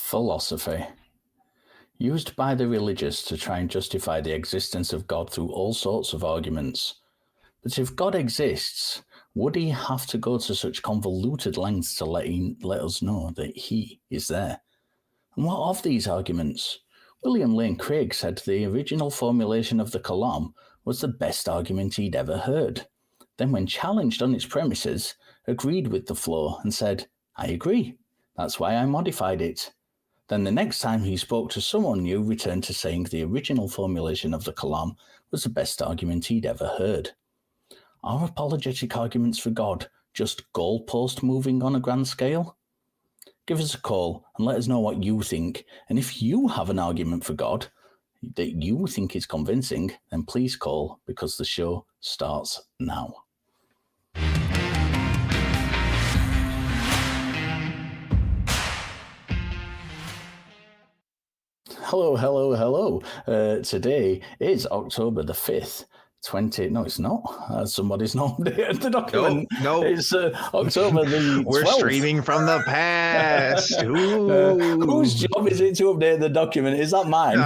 Philosophy. Used by the religious to try and justify the existence of God through all sorts of arguments. But if God exists, would he have to go to such convoluted lengths to let us know that he is there? And what of these arguments? William Lane Craig said the original formulation of the Kalam was the best argument he'd ever heard. Then when challenged on its premises, agreed with the flaw and said, I agree. That's why I modified it. Then the next time he spoke to someone new, returned to saying the original formulation of the Kalam was the best argument he'd ever heard. Are apologetic arguments for God just goalpost moving on a grand scale? Give us a call and let us know what you think. And if you have an argument for God that you think is convincing, then please call, because the show starts now. Hello, hello, hello. Today is October the 5th. No, it's not. Somebody's not updated the document. No. It's October the 12th. We're streaming from the past. Whose job is it to update the document? Is that mine?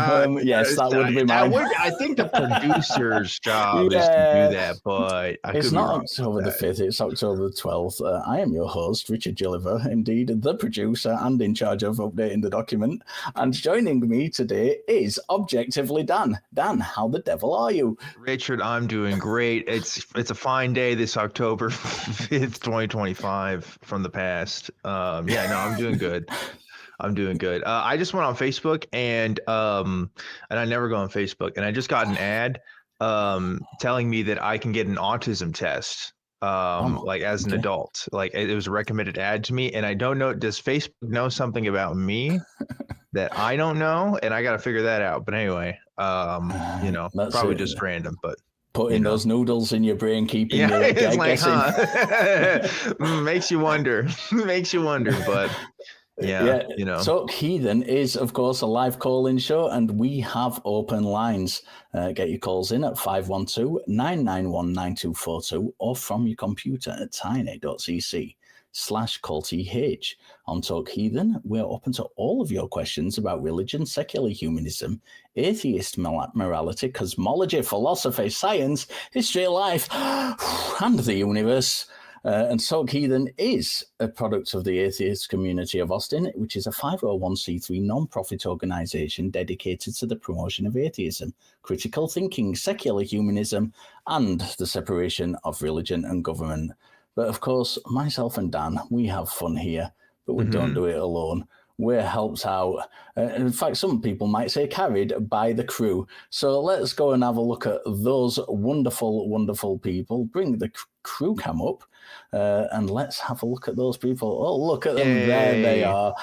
Yes, that would be mine. I think the producer's job is to do that, but it's not October the 5th. It's October the 12th. I am your host, Richard Gilliver, indeed the producer and in charge of updating the document. And joining me today is Objectively Dan. Dan, how the devil are you? Richard, I'm doing great. It's a fine day this October 5th, 2025 from the past. I'm doing good. I'm doing good. I just went on Facebook and I never go on Facebook, and I just got an ad telling me that I can get an autism test as an adult. Like, it was a recommended ad to me, and I don't know, does Facebook know something about me that I don't know? And I got to figure that out. But anyway, probably just random, but putting those noodles in your brain, keeping your it's like, makes you wonder. But Talk Heathen is, of course, a live call-in show, and we have open lines. Get your calls in at 512-991-9242 or from your computer at tiny.cc/callth. On Talk Heathen, we're open to all of your questions about religion, secular humanism, atheist morality, cosmology, philosophy, science, history of life, and the universe. And Talk Heathen is a product of the atheist community of Austin, which is a 501c3 non-profit organization dedicated to the promotion of atheism, critical thinking, secular humanism, and the separation of religion and government. But of course, myself and Dan, we have fun here, but we don't do it alone. We're helped out. In fact, some people might say carried by the crew. So let's go and have a look at those wonderful, wonderful people. Bring the crew cam up and let's have a look at those people. Oh, look at them. Yay. There they are.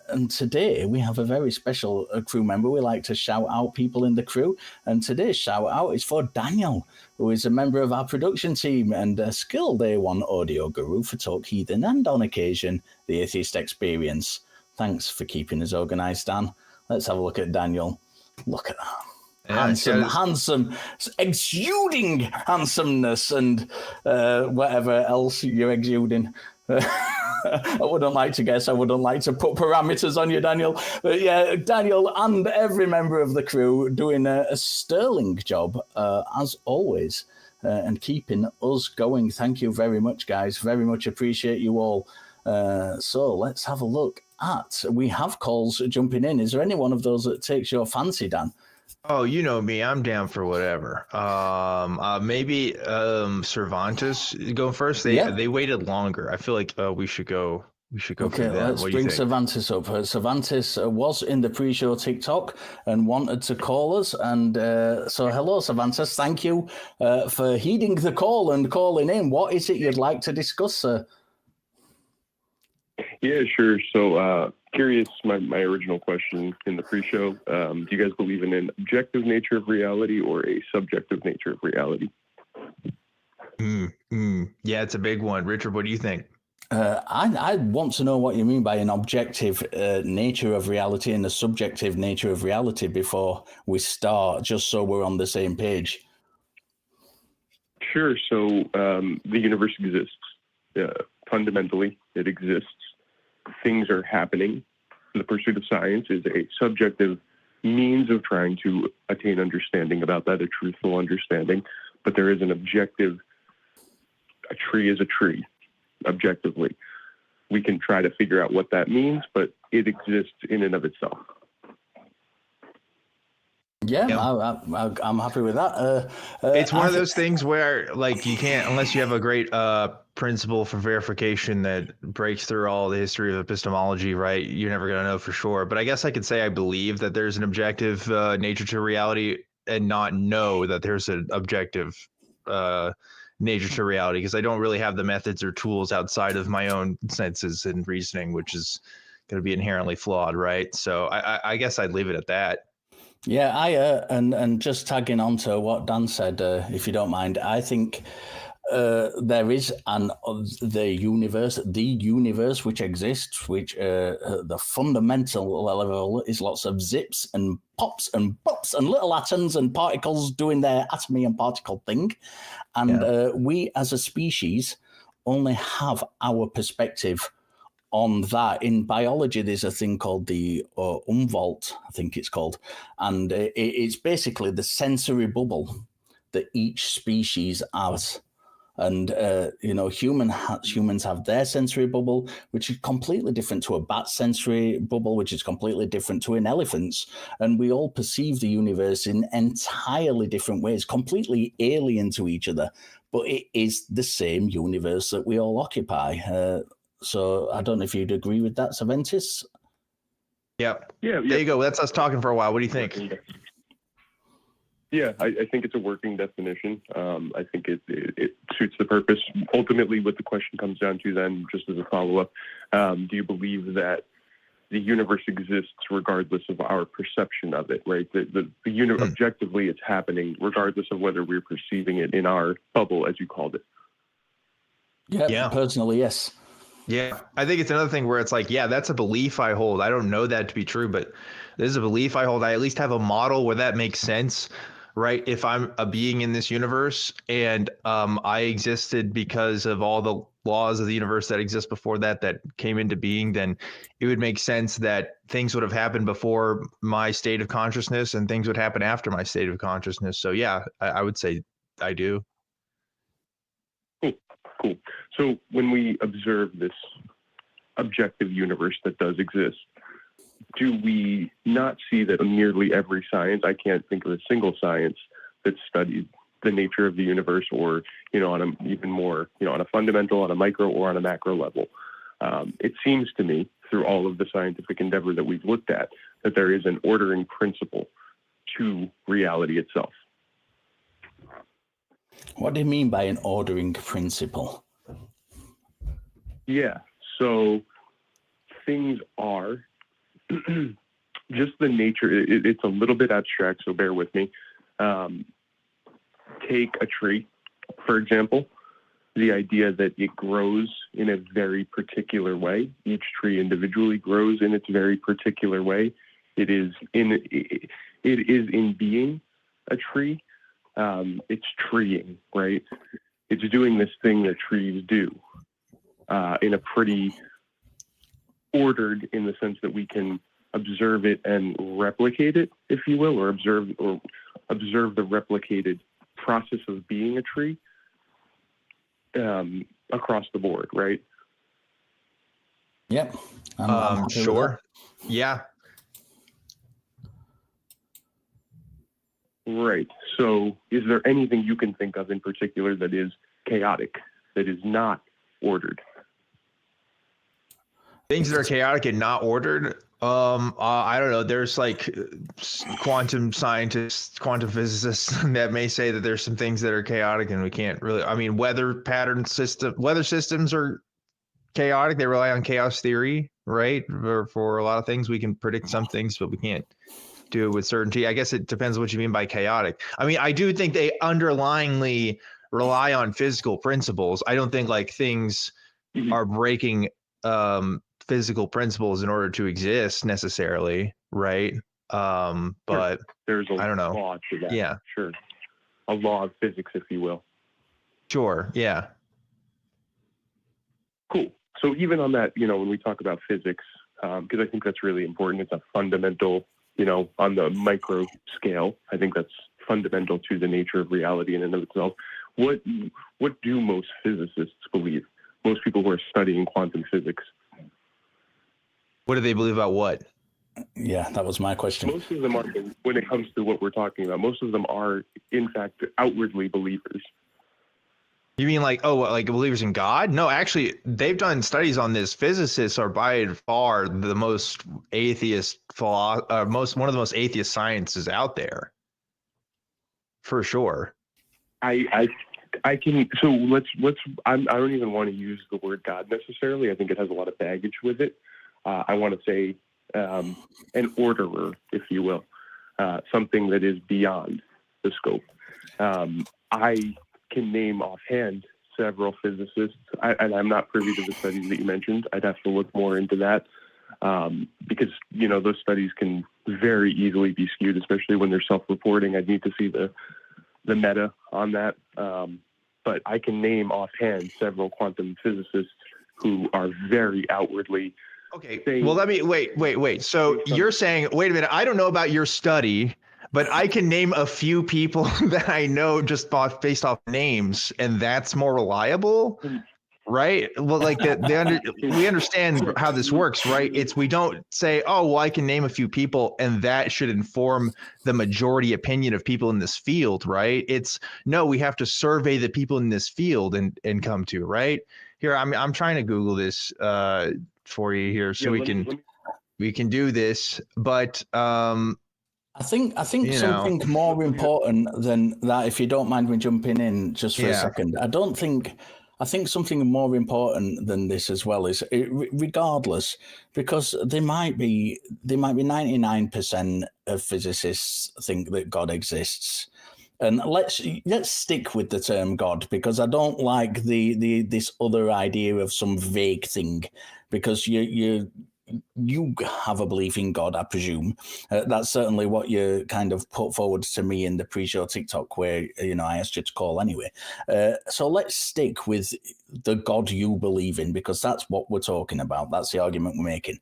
And today we have a very special crew member. We like to shout out people in the crew. And today's shout out is for Daniel, who is a member of our production team and a skilled A1 audio guru for Talk Heathen and, on occasion, the Atheist Experience. Thanks for keeping us organised, Dan. Let's have a look at Daniel. Look at that. Yeah, handsome, exuding handsomeness and whatever else you're exuding. I wouldn't like to guess. I wouldn't like to put parameters on you, Daniel. But yeah, Daniel and every member of the crew doing a sterling job, as always, and keeping us going. Thank you very much, guys. Very much appreciate you all. So let's have a look at, we have calls jumping in. Is there any one of those that takes your fancy, Dan? Oh, you know me. I'm down for whatever. Maybe Servantus go first. They waited longer. I feel like we should go. Okay, let's bring Servantus up. Servantus was in the pre-show TikTok and wanted to call us. And so hello, Servantus. Thank you for heeding the call and calling in. What is it you'd like to discuss, sir? Yeah, sure. So curious, my original question in the pre-show, do you guys believe in an objective nature of reality or a subjective nature of reality? Yeah, it's a big one. Richard, what do you think? I want to know what you mean by an objective nature of reality and a subjective nature of reality before we start, just so we're on the same page. Sure. So the universe exists. Fundamentally, it exists. Things are happening. the pursuit of science is a subjective means of trying to attain understanding about that, a truthful understanding. But there is an objective. A tree is a tree, objectively. We can try to figure out what that means, but it exists in and of itself. Yeah, I'm happy with that. It's one of those things where, like, you can't, unless you have a great principle for verification that breaks through all the history of epistemology, right? You're never going to know for sure. But I guess I could say I believe that there's an objective nature to reality and not know that there's an objective nature to reality, because I don't really have the methods or tools outside of my own senses and reasoning, which is going to be inherently flawed, right? So I guess I'd leave it at that. Yeah, and just tagging on to what Dan said, if you don't mind, I think there is the universe which exists, which the fundamental level is lots of zips and pops and bops and little atoms and particles doing their atomy and particle thing, and we as a species only have our perspective on that. In biology, there's a thing called the Umwelt, I think it's called, and it's basically the sensory bubble that each species has. And humans have their sensory bubble, which is completely different to a bat's sensory bubble, which is completely different to an elephant's. And we all perceive the universe in entirely different ways, completely alien to each other. But it is the same universe that we all occupy. So I don't know if you'd agree with that, Servantus. Yep. Yeah. There you go. That's us talking for a while. What do you think? Yeah, I think it's a working definition. I think it suits the purpose. Ultimately, what the question comes down to then, just as a follow-up, do you believe that the universe exists regardless of our perception of it, right? The universe, objectively, it's happening regardless of whether we're perceiving it in our bubble, as you called it. Yeah. Personally, yes. Yeah, I think it's another thing where it's like, yeah, that's a belief I hold. I don't know that to be true, but there's a belief I hold. I at least have a model where that makes sense, right? If I'm a being in this universe and I existed because of all the laws of the universe that exist before that came into being, then it would make sense that things would have happened before my state of consciousness and things would happen after my state of consciousness. So yeah, I would say I do. Cool. So when we observe this objective universe that does exist, do we not see that nearly every science, I can't think of a single science that studied the nature of the universe, or, on a even more, on a fundamental, on a micro, or on a macro level? It seems to me, through all of the scientific endeavor that we've looked at, that there is an ordering principle to reality itself. What do you mean by an ordering principle? Yeah, so things are just the nature. It's a little bit abstract, so bear with me. Take a tree, for example. The idea that it grows in a very particular way. Each tree individually grows in its very particular way. It is in being a tree. It's treeing, right? It's doing this thing that trees do in a pretty ordered, in the sense that we can observe it and replicate it, if you will, or observe the replicated process of being a tree across the board, right? Yep. I'm sure. Yeah. Right. So is there anything you can think of in particular that is chaotic, that is not ordered? Things that are chaotic and not ordered. I don't know. There's like quantum scientists, quantum physicists that may say that there's some things that are chaotic and we can't really, weather systems are chaotic. They rely on chaos theory, right? For a lot of things, we can predict some things, but we can't do it with certainty. I guess it depends what you mean by chaotic. I do think they underlyingly rely on physical principles. I don't think like things are breaking physical principles in order to exist necessarily, right? But there's I don't know. Law to that. Yeah, sure. A law of physics, if you will. Sure. Yeah. Cool. So even on that, when we talk about physics, because I think that's really important. It's a fundamental, on the micro scale. I think that's fundamental to the nature of reality in and of itself. What do most physicists believe? Most people who are studying quantum physics. What do they believe about what? Yeah, that was my question. Most of them are, when it comes to what we're talking about, most of them are, in fact, outwardly believers. You mean like believers in God? No, actually, they've done studies on this. Physicists are by far the most atheist, one of the most atheist sciences out there, for sure. I can. So let's. I don't even want to use the word God necessarily. I think it has a lot of baggage with it. I want to say an orderer, if you will, something that is beyond the scope. I can name offhand several physicists, and I'm not privy to the studies that you mentioned. I'd have to look more into that because those studies can very easily be skewed, especially when they're self-reporting. I'd need to see the meta on that. But I can name offhand several quantum physicists who are very outwardly. Okay. Well, let me wait. So you're saying, wait a minute, I don't know about your study, but I can name a few people that I know just based off names, and that's more reliable, right? Well, like we understand how this works, right? We don't say, oh, well, I can name a few people, and that should inform the majority opinion of people in this field, right? No, we have to survey the people in this field and come to, right? Here, I'm trying to Google this for you here, so we can do this, but I think something more important than that, if you don't mind me jumping in just for a second. I think something more important than this as well is, regardless, because there might be 99% of physicists think that God exists. And let's stick with the term God, because I don't like this other idea of some vague thing, because you have a belief in God, I presume. That's certainly what you kind of put forward to me in the pre-show TikTok, where I asked you to call anyway. So let's stick with the God you believe in, because that's what we're talking about. That's the argument we're making.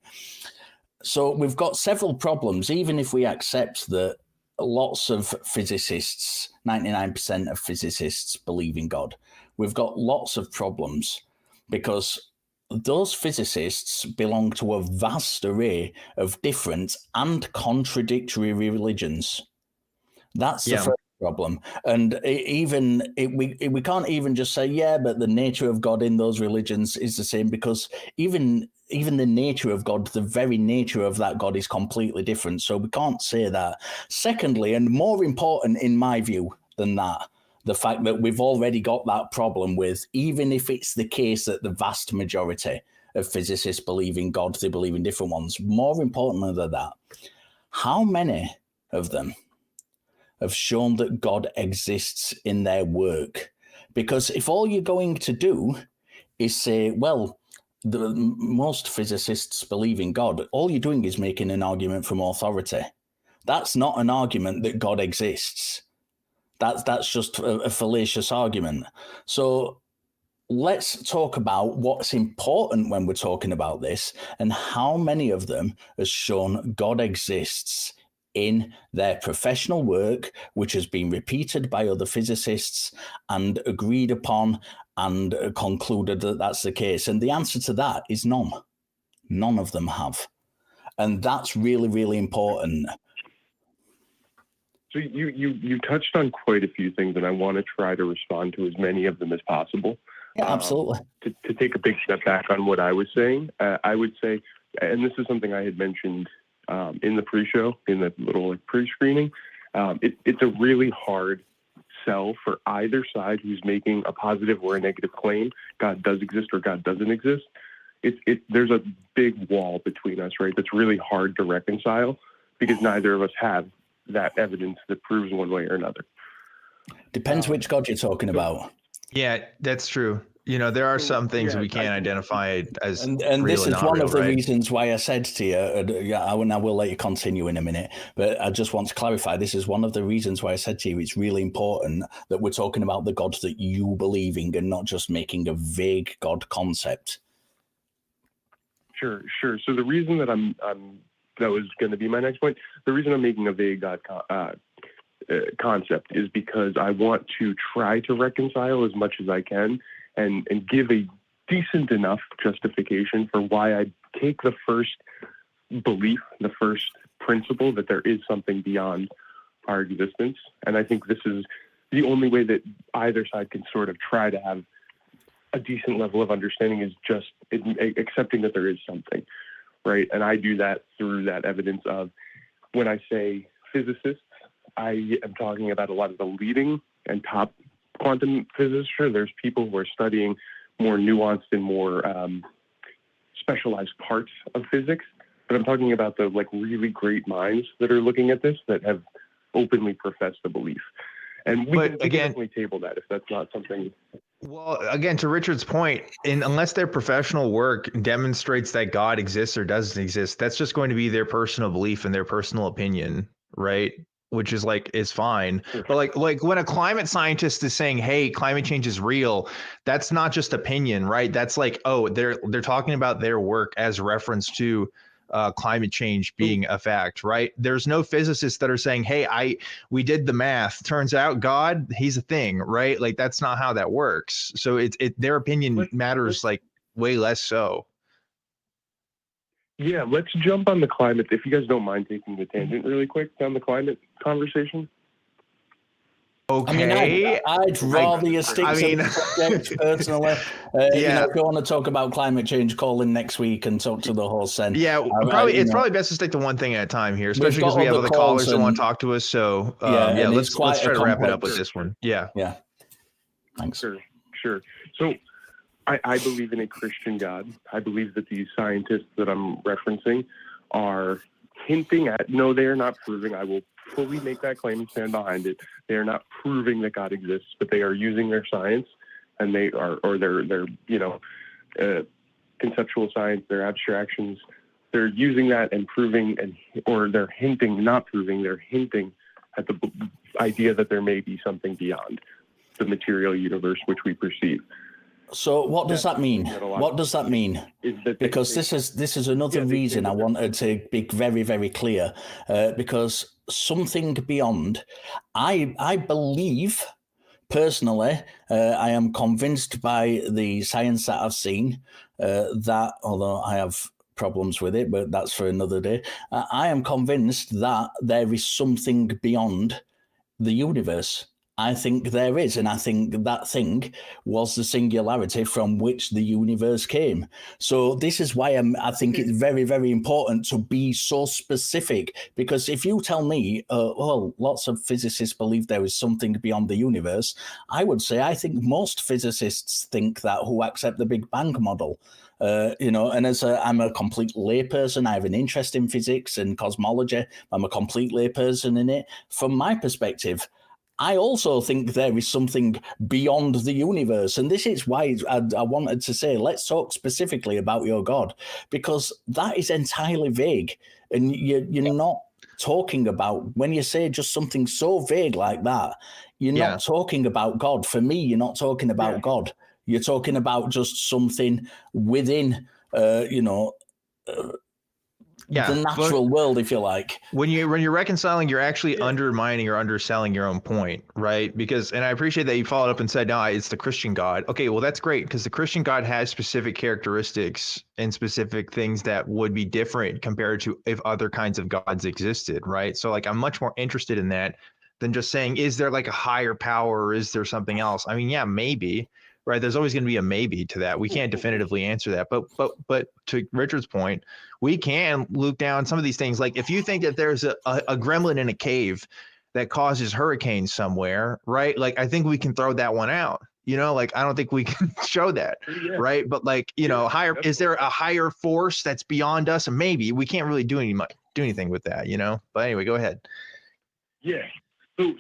So we've got several problems, even if we accept that lots of physicists, 99% of physicists believe in God. We've got lots of problems because those physicists belong to a vast array of different and contradictory religions. That's the first problem. And we can't even just say, but the nature of God in those religions is the same, because even the nature of God, the very nature of that God is completely different. So we can't say that. Secondly, and more important in my view than that, the fact that we've already got that problem with, even if it's the case that the vast majority of physicists believe in God, they believe in different ones. More importantly than that, how many of them have shown that God exists in their work? Because if all you're going to do is say, well, most physicists believe in God, all you're doing is making an argument from authority. That's not an argument that God exists. That's just a fallacious argument. So let's talk about what's important when we're talking about this, and how many of them has shown God exists in their professional work, which has been repeated by other physicists and agreed upon and concluded that that's the case. And the answer to that is none. None of them have. And that's really, really important. So you touched on quite a few things, and I want to try to respond to as many of them as possible. Yeah, absolutely. To take a big step back on what I was saying, I would say, and this is something I had mentioned in the pre-show, in the little pre-screening, it's a really hard sell for either side who's making a positive or a negative claim. God does exist or God doesn't exist. There's a big wall between us, right? That's really hard to reconcile, because neither of us have that evidence that proves one way or another. Depends which God you're talking about. Yeah, that's true. There are some things we can't identify as and real this is one real, of the right? reasons why I said to you, I will let you continue in a minute, but I just want to clarify, this is one of the reasons why I said to you it's really important that we're talking about the God that you believe in and not just making a vague God concept. Sure. So the reason that that was going to be my next point. The reason I'm making a vague God concept is because I want to try to reconcile as much as I can and give a decent enough justification for why I take the first belief, the first principle that there is something beyond our existence. And I think this is the only way that either side can sort of try to have a decent level of understanding, is just accepting that there is something, right? And I do that through that evidence of, when I say physicists, I am talking about a lot of the leading and top quantum physicists. Sure, there's people who are studying more nuanced and more specialized parts of physics, but I'm talking about the really great minds that are looking at this, that have openly professed the belief. And we can definitely table that if that's not something. Well, again, to Richard's point, unless their professional work demonstrates that God exists or doesn't exist, that's just going to be their personal belief and their personal opinion, right? Which is is fine. But like when a climate scientist is saying, "Hey, climate change is real," that's not just opinion, right? That's they're talking about their work as reference to climate change being a fact, right? There's no physicists that are saying, "Hey, we did the math. Turns out God, he's a thing," right? Like that's not how that works. So their opinion matters way less so. Yeah, let's jump on the climate. If you guys don't mind taking the tangent really quick down the climate conversation. Okay. I'd rather you stick to the subject personally. If you want to talk about climate change, call in next week and talk to the host then. Yeah, it's probably best to stick to one thing at a time here, especially because we have other callers that want to talk to us. So let's try to wrap it up with this one. Yeah. Thanks. Sure. So I believe in a Christian God. I believe that these scientists that I'm referencing are hinting at, no, they are not proving. I will fully make that claim and stand behind it. They are not proving that God exists, but they are using their science, and they are, or their conceptual science, their abstractions. They're using that and proving, or they're hinting, not proving. They're hinting at the idea that there may be something beyond the material universe which we perceive. So what does that mean? What does that mean? Because this is another reason I wanted to be very, very clear. Because something beyond, I believe personally, I am convinced by the science that I've seen that, although I have problems with it, but that's for another day. I am convinced that there is something beyond the universe. I think there is, and I think that thing was the singularity from which the universe came. So this is why I think it's very, very important to be so specific, because if you tell me, lots of physicists believe there is something beyond the universe, I would say I think most physicists think that, who accept the Big Bang model. And as I'm a complete layperson, I have an interest in physics and cosmology. I'm a complete layperson in it. From my perspective, I also think there is something beyond the universe. And this is why I wanted to say, let's talk specifically about your God, because that is entirely vague. And you're not talking about, when you say just something so vague like that, you're not talking about God. For me, you're not talking about God. You're talking about just something within, the natural world, if you like. When you're reconciling, you're actually undermining or underselling your own point, right? And I appreciate that you followed up and said, no, it's the Christian God. Okay, well, that's great, because the Christian God has specific characteristics and specific things that would be different compared to if other kinds of gods existed, right? So I'm much more interested in that than just saying, is there a higher power, or is there something else? I mean, yeah, maybe. Right, there's always going to be a maybe to that. We can't definitively answer that, but to Richard's point, we can loop down some of these things. Like if you think that there's a gremlin in a cave that causes hurricanes somewhere, right? I think we can throw that one out. I don't think we can show that, right? But higher, is there a higher force that's beyond us? And maybe we can't really do anything with that, But anyway, go ahead. Yeah.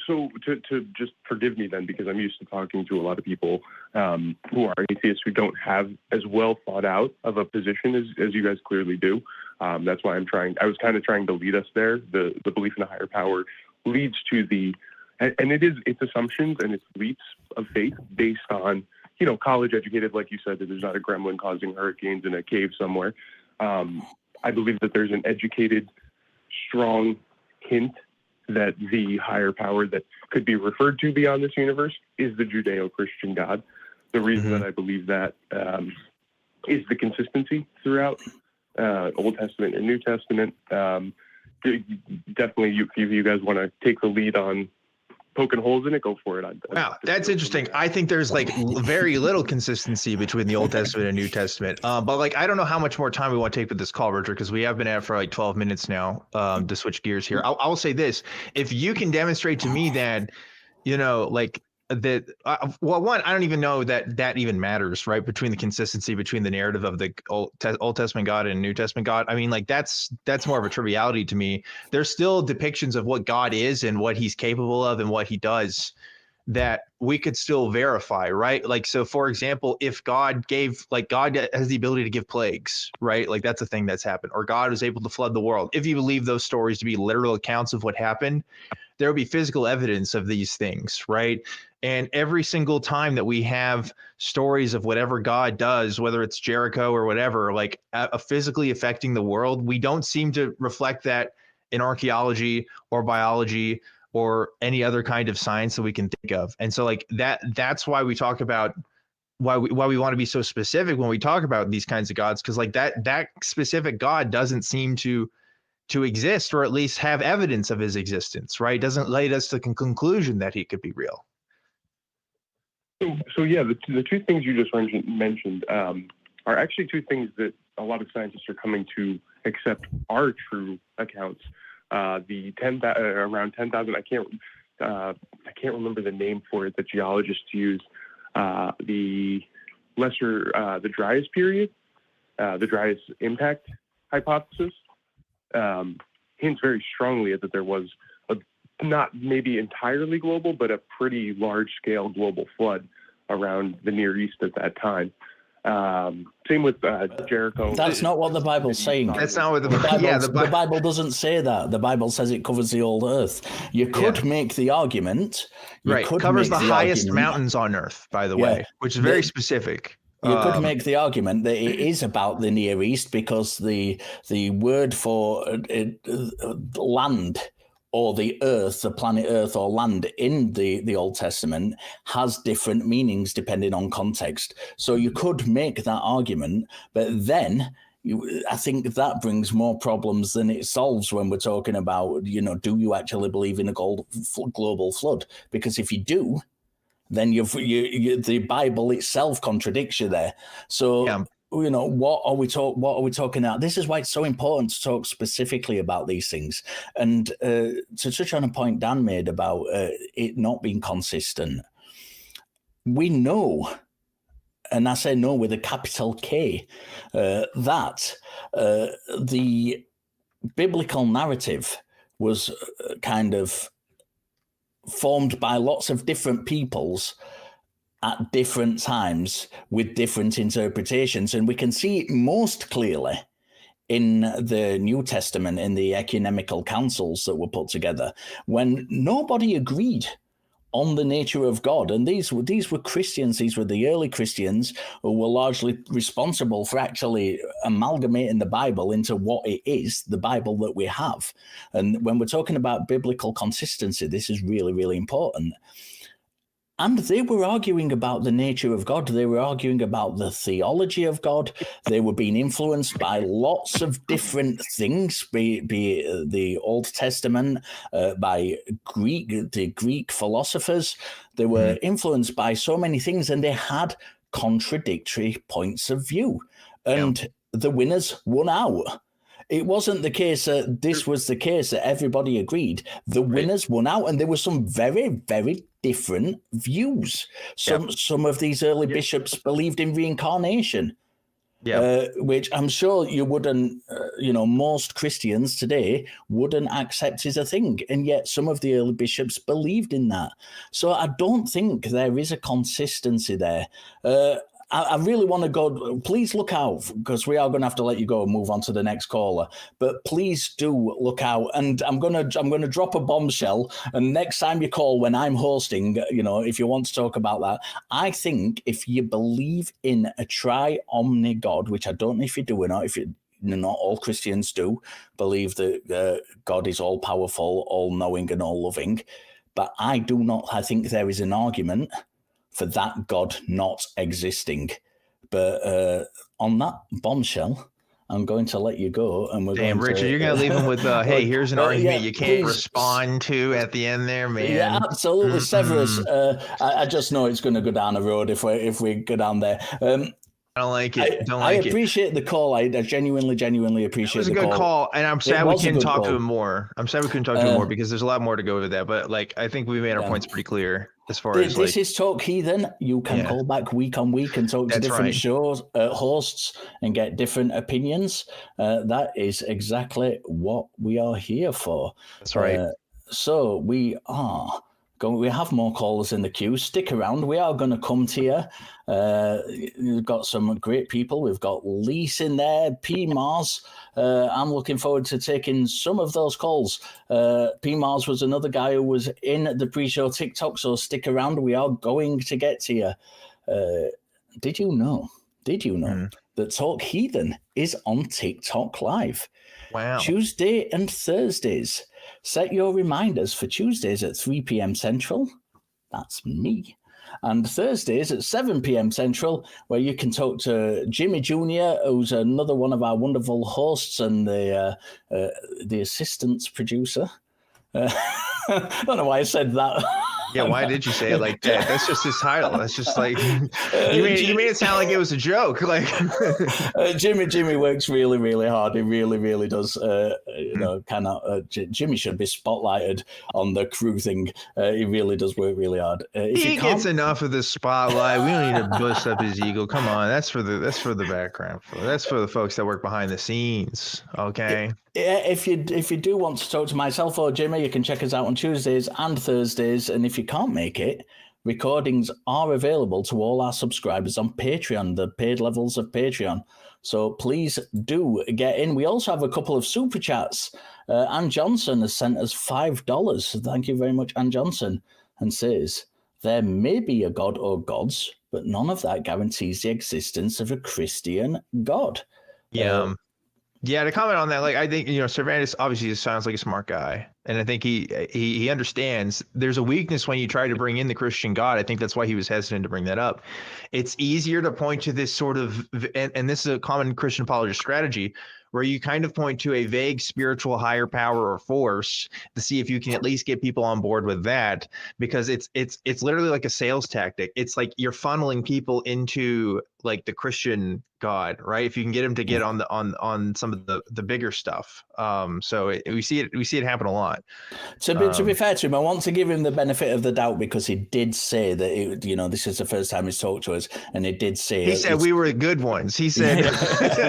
So to just forgive me then, because I'm used to talking to a lot of people who are atheists who don't have as well thought out of a position as you guys clearly do. That's why I was kind of trying to lead us there. The belief in a higher power leads to it's assumptions and it's leaps of faith based on, college educated, like you said, that there's not a gremlin causing hurricanes in a cave somewhere. I believe that there's an educated, strong hint that the higher power that could be referred to beyond this universe is the Judeo-Christian God. The reason that I believe that is the consistency throughout Old Testament and New Testament. Definitely, if you guys want to take the lead on poking holes in it, go for it. Wow, that's interesting. I think there's like very little consistency between the Old Testament and New Testament. But like, I don't know how much more time we want to take with this call, Richard, because we have been at it for like 12 minutes now to switch gears here. I'll say this. If you can demonstrate to me that, like that, well, one, I don't even know that even matters, right? Between the consistency between the narrative of the Old Testament God and New Testament God. I mean, like that's more of a triviality to me. There's still depictions of what God is and what he's capable of and what he does that we could still verify, right? Like, so for example, if God God has the ability to give plagues, right? Like that's a thing that's happened, or God was able to flood the world. If you believe those stories to be literal accounts of what happened, there will be physical evidence of these things, right? And every single time that we have stories of whatever God does, whether it's Jericho or whatever, like physically affecting the world, we don't seem to reflect that in archaeology or biology or any other kind of science that we can think of. And so like that's why we talk about why we want to be so specific when we talk about these kinds of gods, because like that specific God doesn't seem to exist, or at least have evidence of his existence, right? Doesn't lead us to the conclusion that he could be real. So yeah, the two things you just mentioned are actually two things that a lot of scientists are coming to accept are true accounts. The around 10,000, I can't remember the name for it that geologists use. The driest period, the driest impact hypothesis, hints very strongly that there was not maybe entirely global, but a pretty large-scale global flood around the Near East at that time. Same with Jericho. That's not what the Bible's saying. That's not what the Bible doesn't say that. The Bible says it covers the old earth. You could make the argument. Right, covers the highest mountains on earth, by the way, which is very specific. You could make the argument that it is about the Near East because the word for land, or the earth, the planet Earth or land in the Old Testament has different meanings depending on context. So you could make that argument, but then I think that brings more problems than it solves when we're talking about, do you actually believe in a global flood? Because if you do, then the Bible itself contradicts you there. So what are we talking about? This is why it's so important to talk specifically about these things. And to touch on a point Dan made about it not being consistent, we know, and I say no with a capital K, that the biblical narrative was kind of formed by lots of different peoples at different times with different interpretations. And we can see it most clearly in the New Testament, in the ecumenical councils that were put together, when nobody agreed on the nature of God. And these were Christians, these were the early Christians who were largely responsible for actually amalgamating the Bible into what it is, the Bible that we have. And when we're talking about biblical consistency, this is really, really important. And they were arguing about the nature of God. They were arguing about the theology of God. They were being influenced by lots of different things, be it the Old Testament, by the Greek philosophers. They were influenced by so many things, and they had contradictory points of view. And the winners won out. It wasn't the case that this was the case that everybody agreed. The winners won out, and there were some very, very different views. Some of these early bishops believed in reincarnation, which I'm sure you wouldn't, most Christians today wouldn't accept as a thing. And yet some of the early bishops believed in that. So I don't think there is a consistency there. I really want to go. Please look out, because we are going to have to let you go and move on to the next caller. But please do look out, and I'm going to drop a bombshell. And next time you call, when I'm hosting, if you want to talk about that, I think if you believe in a tri-omni God, which I don't know if you do or not, if you not all Christians do believe that God is all powerful, all knowing, and all loving. But I think there is an argument for that God not existing. But on that bombshell, I'm going to let you go, and we're Damn, going Richard, to, you're going to leave him with, hey, here's an argument you can't please, respond to at the end there, man. Yeah, absolutely. Severus, I just know it's going to go down a road if we go down there. I don't like it. I appreciate the call. I genuinely appreciate the call. It was a good call, and I'm sad we couldn't talk to him more. Because there's a lot more to go with that. But like, I think we made our points pretty clear as far as this is Talk Heathen. You can call back week on week and talk to different shows hosts and get different opinions. That is exactly what we are here for. That's right. So we have more callers in the queue. Stick around. We are going to come to you. We've got some great people. We've got Lise in there, Pmars. I'm looking forward to taking some of those calls. Pmars was another guy who was in the pre-show TikTok, so stick around. We are going to get to you. Did you know that Talk Heathen is on TikTok Live? Wow. Tuesday and Thursdays. Set your reminders for Tuesdays at 3 p.m. Central. That's me. And Thursdays at 7 p.m. Central, where you can talk to Jimmy Jr., who's another one of our wonderful hosts and the assistant producer. I don't know why I said that. Yeah, why did you say it like that? That's just his title. That's just like you made it sound like it was a joke. Like Jimmy works really, really hard. He really does. Jimmy should be spotlighted on the crew thing. He really does work really hard. He gets enough of the spotlight. We don't need to boost up his ego. Come on, that's for the background. That's for the folks that work behind the scenes. Okay. Yeah, if you do want to talk to myself or Jimmy, you can check us out on Tuesdays and Thursdays. And if you can't make it, recordings are available to all our subscribers on Patreon, the paid levels of Patreon. So please do get in. We also have a couple of super chats. Ann Johnson has sent us $5. Thank you very much, Ann Johnson, and says, there may be a God or gods, but none of that guarantees the existence of a Christian God. Yeah. Yeah, to comment on that, like I think Servantus obviously sounds like a smart guy, and I think he understands there's a weakness when you try to bring in the Christian God. I think that's why he was hesitant to bring that up. It's easier to point to this sort of, and this is a common Christian apologist strategy, where you kind of point to a vague spiritual higher power or force to see if you can at least get people on board with that, because it's literally like a sales tactic. It's like you're funneling people into like the Christian God, right? If you can get them to get on some of the bigger stuff. We see it happen a lot. To be fair to him, I want to give him the benefit of the doubt, because he did say that this is the first time he's talked to us, and he did say he said we were the good ones. He said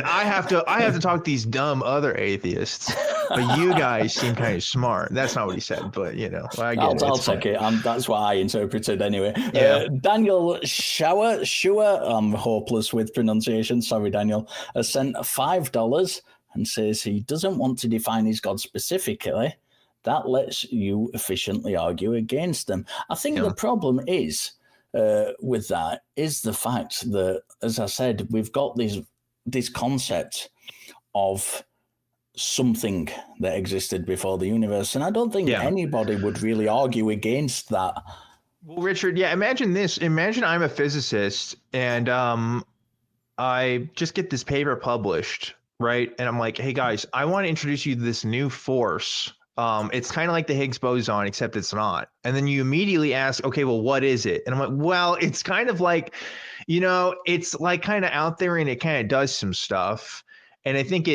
I have to talk to these dumb other atheists, but you guys seem kind of smart. That's not what he said, but I'll take it. That's what I interpreted anyway. Yeah. Daniel Schauer, I'm hopeless with pronunciation. Sorry, Daniel. Has sent $5 and says he doesn't want to define his God specifically. That lets you efficiently argue against them. I think the problem is with that is the fact that, as I said, we've got this concept of something that existed before the universe, and I don't think anybody would really argue against that. Well, Richard, imagine this. Imagine I'm a physicist and I just get this paper published, right? And I'm like, hey guys, I want to introduce you to this new force. It's kind of like the Higgs boson, except it's not. And then you immediately ask, okay, well, what is it? And I'm like, well, it's kind of like, it's like kind of out there and it kind of does some stuff. And I think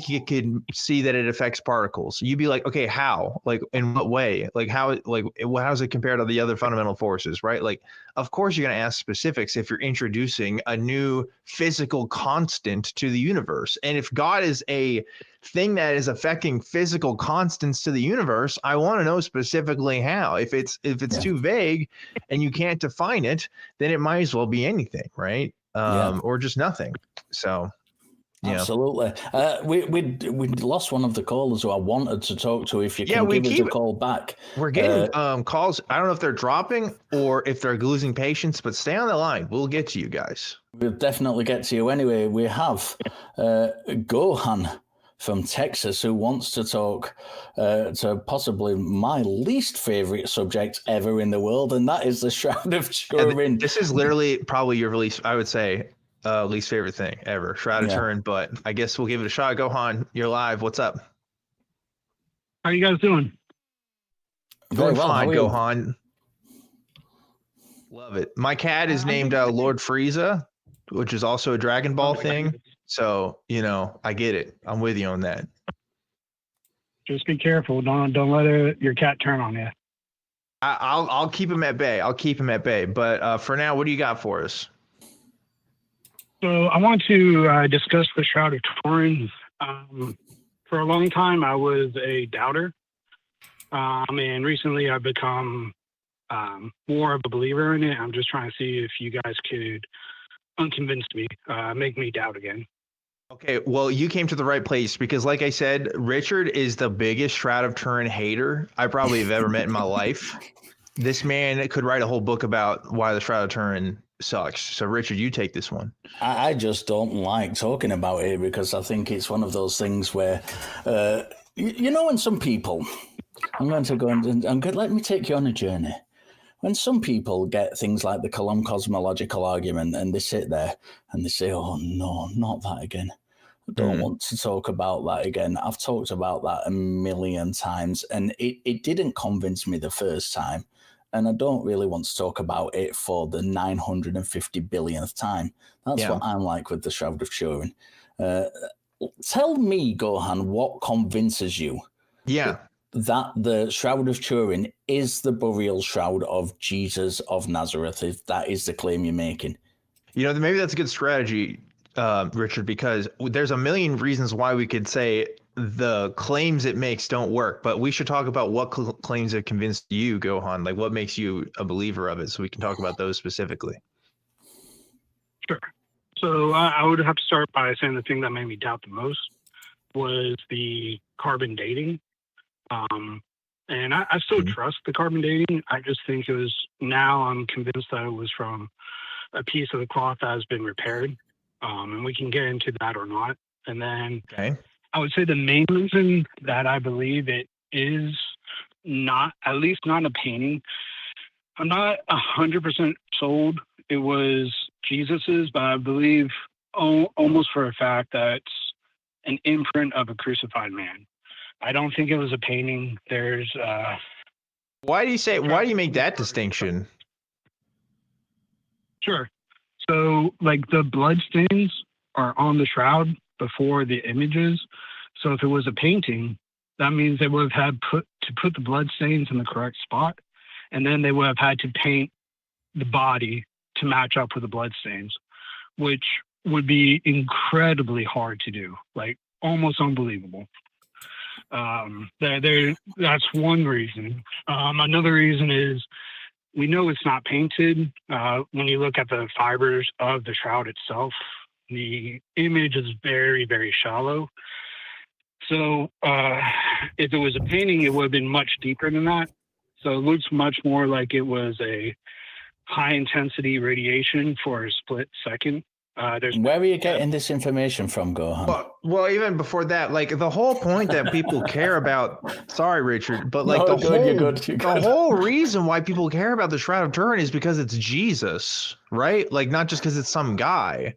you could see that it affects particles. You'd be like, okay, how? Like, in what way? Like, how does it compare to the other fundamental forces, right? Like, of course, you're going to ask specifics if you're introducing a new physical constant to the universe. And if God is a thing that is affecting physical constants to the universe, I want to know specifically how. If it's too vague and you can't define it, then it might as well be anything, right? Or just nothing. So. Yeah. Absolutely. We lost one of the callers who I wanted to talk to. If you can give us a call back. We're getting calls. I don't know if they're dropping or if they're losing patience, but stay on the line. We'll get to you guys. We'll definitely get to you anyway. We have Gohan from Texas who wants to talk to possibly my least favorite subject ever in the world, and that is the Shroud of Turin. This is literally probably your least, I would say, least favorite thing ever, Shroud of Turin. But I guess we'll give it a shot. Gohan, you're live. What's up? How you guys doing? Very Doing well. fine, Gohan. Love it. My cat is named Lord Frieza, which is also a Dragon Ball thing. So, you know, I get it. I'm with you on that. Just be careful. Don't let your cat turn on you. I'll keep him at bay. I'll keep him at bay. But for now, what do you got for us? So I want to discuss the Shroud of Turin. For a long time, I was a doubter. And recently I've become more of a believer in it. I'm just trying to see if you guys could unconvince me, make me doubt again. Okay, well, you came to the right place because, like I said, Richard is the biggest Shroud of Turin hater I probably have ever met in my life. This man could write a whole book about why the Shroud of Turin sucks. So, Richard, you take this one. I just don't like talking about it because I think it's one of those things where, you know, when some people, I'm going to go and let me take you on a journey. When some people get things like the Coulomb cosmological argument and they sit there and they say, oh, no, not that again. I don't want to talk about that again. I've talked about that a million times and it didn't convince me the first time. And I don't really want to talk about it for the 950 billionth time. That's what I'm like with the Shroud of Turin. Tell me, Gohan, what convinces you that the Shroud of Turin is the burial shroud of Jesus of Nazareth, if that is the claim you're making? You know, maybe that's a good strategy, Richard, because there's a million reasons why we could say the claims it makes don't work, but we should talk about what claims have convinced you, Gohan, like what makes you a believer of it, so we can talk about those specifically. Sure. So I would have to start by saying the thing that made me doubt the most was the carbon dating. And I still trust the carbon dating. I just think it was, now I'm convinced that it was from a piece of the cloth that has been repaired. And we can get into that or not. And then I would say the main reason that I believe it is not, at least not a painting, I'm not 100% sold it was Jesus's, but I believe almost for a fact that's an imprint of a crucified man. I don't think it was a painting. There's why do you make that distinction? Sure. So like the blood stains are on the shroud before the images. So if it was a painting, that means they would have had to put the blood stains in the correct spot, and then they would have had to paint the body to match up with the blood stains, which would be incredibly hard to do, like almost unbelievable. That's one reason. Another reason is we know it's not painted. When you look at the fibers of the shroud itself, the image is very, very shallow. So if it was a painting, it would have been much deeper than that. So it looks much more like it was a high intensity radiation for a split second. Where are you getting this information from, Gohan? Well, even before that, like the whole point that people care about, sorry, Richard, but like the whole reason why people care about the Shroud of Turin is because it's Jesus, right? Like not just because it's some guy.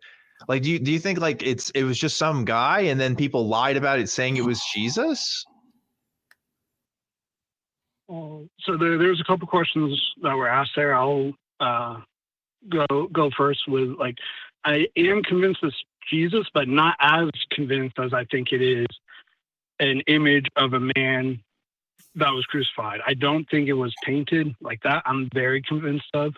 Like, do you think like it was just some guy and then people lied about it saying it was Jesus? So there's a couple questions that were asked there. I'll go first with like, I am convinced it's Jesus, but not as convinced as I think it is an image of a man that was crucified. I don't think it was painted like that. I'm very convinced of.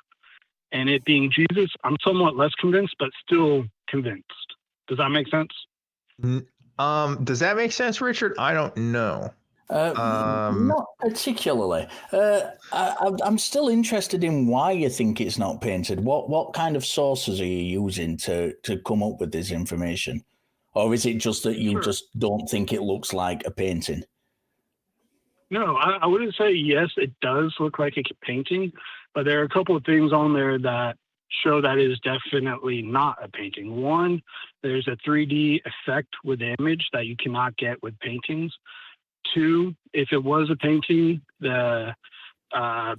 And it being Jesus, I'm somewhat less convinced, but still convinced. Does that make sense? Does that make sense, Richard? I don't know. Not particularly. I'm still interested in why you think it's not painted. What kind of sources are you using to come up with this information? Or is it just that you just don't think it looks like a painting? No, I wouldn't say yes, it does look like a painting, but there are a couple of things on there that show that is definitely not a painting. One, there's a 3D effect with the image that you cannot get with paintings. Two, if it was a painting, the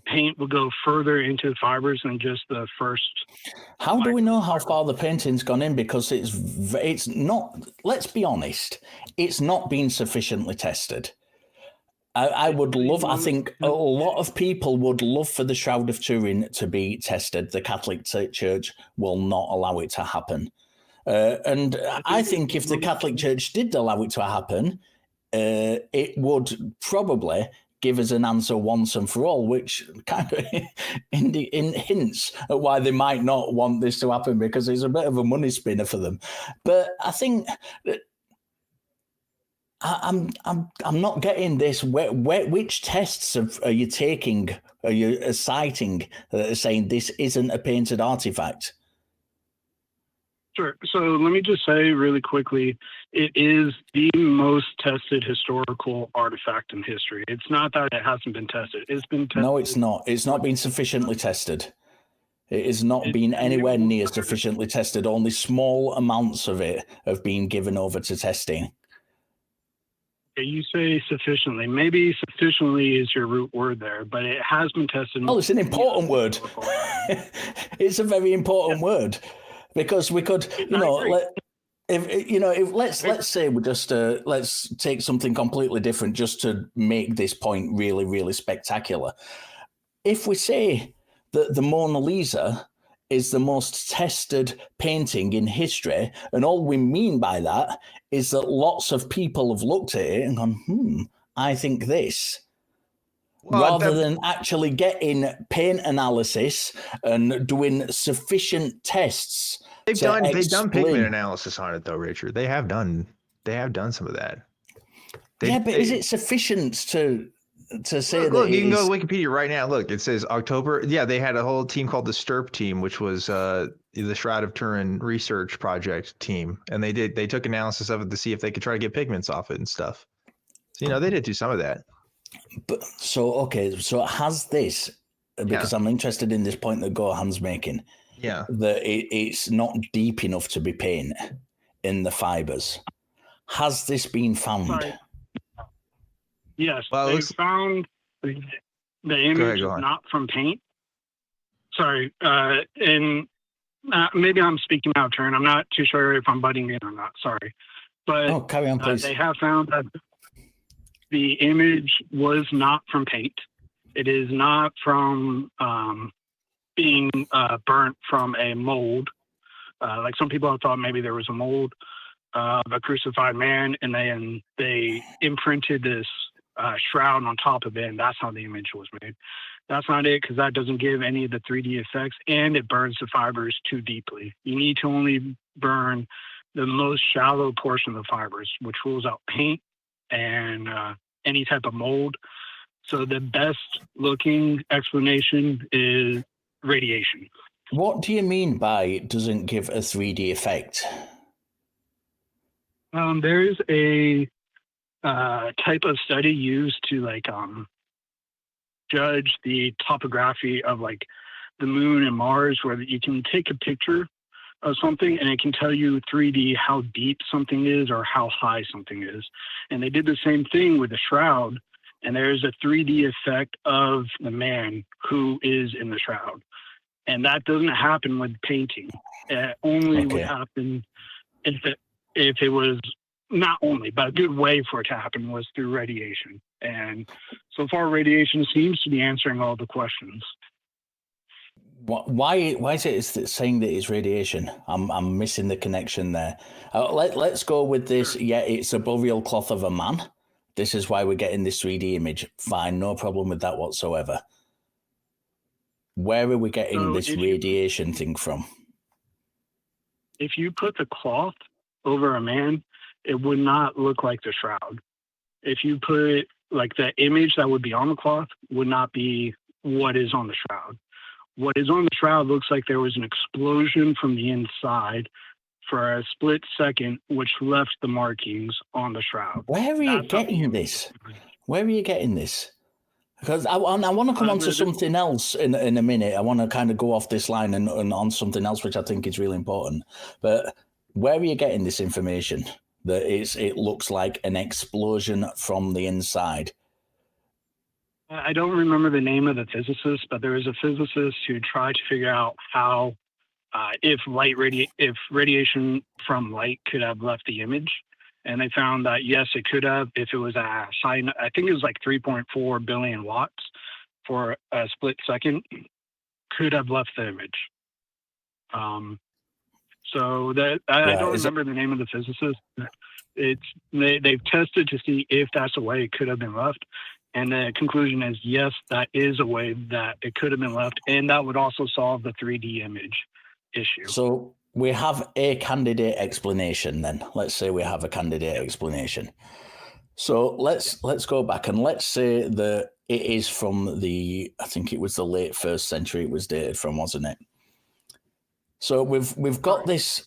paint will go further into the fibers than just the first. How do we know how far the painting's gone in? Because it's not, let's be honest, it's not been sufficiently tested. I would love, I think a lot of people would love for the Shroud of Turin to be tested. The Catholic Church will not allow it to happen. And I think if the Catholic Church did allow it to happen, it would probably give us an answer once and for all, which kind of hints at why they might not want this to happen, because it's a bit of a money spinner for them. But I think that I'm not getting this. Which tests are you taking? Are you citing that are saying this isn't a painted artifact? Sure. So let me just say really quickly, it is the most tested historical artifact in history. It's not that it hasn't been tested. It's been tested. No, it's not. It's not been sufficiently tested. It has not been anywhere near sufficiently tested. Only small amounts of it have been given over to testing. You say sufficiently. Maybe sufficiently is your root word there, but it has been tested. Well, it's an important word. It's a very important word. Because we could, let's say we just let's take something completely different just to make this point really, really spectacular. If we say that the Mona Lisa is the most tested painting in history, and all we mean by that is that lots of people have looked at it and gone, I think this. Well, rather than actually getting paint analysis and doing sufficient tests. They've done pigment analysis on it though, Richard. They have done some of that. Is it sufficient to say that? Look, you can go to Wikipedia right now. Look, it says October. Yeah, they had a whole team called the STURP team, which was the Shroud of Turin research project team, and they took analysis of it to see if they could try to get pigments off it and stuff. So, they did do some of that. But so has this, because I'm interested in this point that Gohan's making, that it's not deep enough to be paint in the fibers. Has this been found? Sorry. Yes, they found the image not from paint. Sorry, and maybe I'm speaking out of turn. I'm not too sure if I'm butting in or not. Sorry, but carry on, please. They have found that the image was not from paint. It is not from being burnt from a mold. Like some people have thought maybe there was a mold of a crucified man, and then they imprinted this shroud on top of it, and that's how the image was made. That's not it, because that doesn't give any of the 3D effects, and it burns the fibers too deeply. You need to only burn the most shallow portion of the fibers, which rules out paint and any type of mold. So the best looking explanation is radiation. What do you mean by doesn't give a 3D effect? There is a type of study used to judge the topography of the moon and Mars, where you can take a picture of something and it can tell you 3D how deep something is or how high something is. And they did the same thing with the shroud, and there's a 3D effect of the man who is in the shroud. And that doesn't happen with painting. It only would happen if it was, not only, but a good way for it to happen was through radiation. And so far, radiation seems to be answering all the questions. Why is it saying that it's radiation? I'm missing the connection there. Let's go with this. Yeah, it's a burial cloth of a man. This is why we're getting this 3D image. Fine, no problem with that whatsoever. Where are we getting this radiation thing from? If you put the cloth over a man, it would not look like the shroud. If you put the image that would be on the cloth would not be what is on the shroud. What is on the shroud looks like there was an explosion from the inside for a split second, which left the markings on the shroud. Where are you getting this? Where are you getting this? Because I want to come on to something else in a minute. I want to kind of go off this line and on something else, which I think is really important. But where are you getting this information that it looks like an explosion from the inside? I don't remember the name of the physicist, but there was a physicist who tried to figure out how, if radiation from light could have left the image. And they found that, yes, it could have, if it was a high, I think it was like 3.4 billion watts for a split second, could have left the image. So that I don't remember the name of the physicist. They've tested to see if that's a way it could have been left. And the conclusion is, yes, that is a way that it could have been left. And that would also solve the 3D image issue. So we have a candidate explanation then. Let's say we have a candidate explanation. So let's go back and let's say that it is from I think it was the late 1st century it was dated from, wasn't it? So we've got this,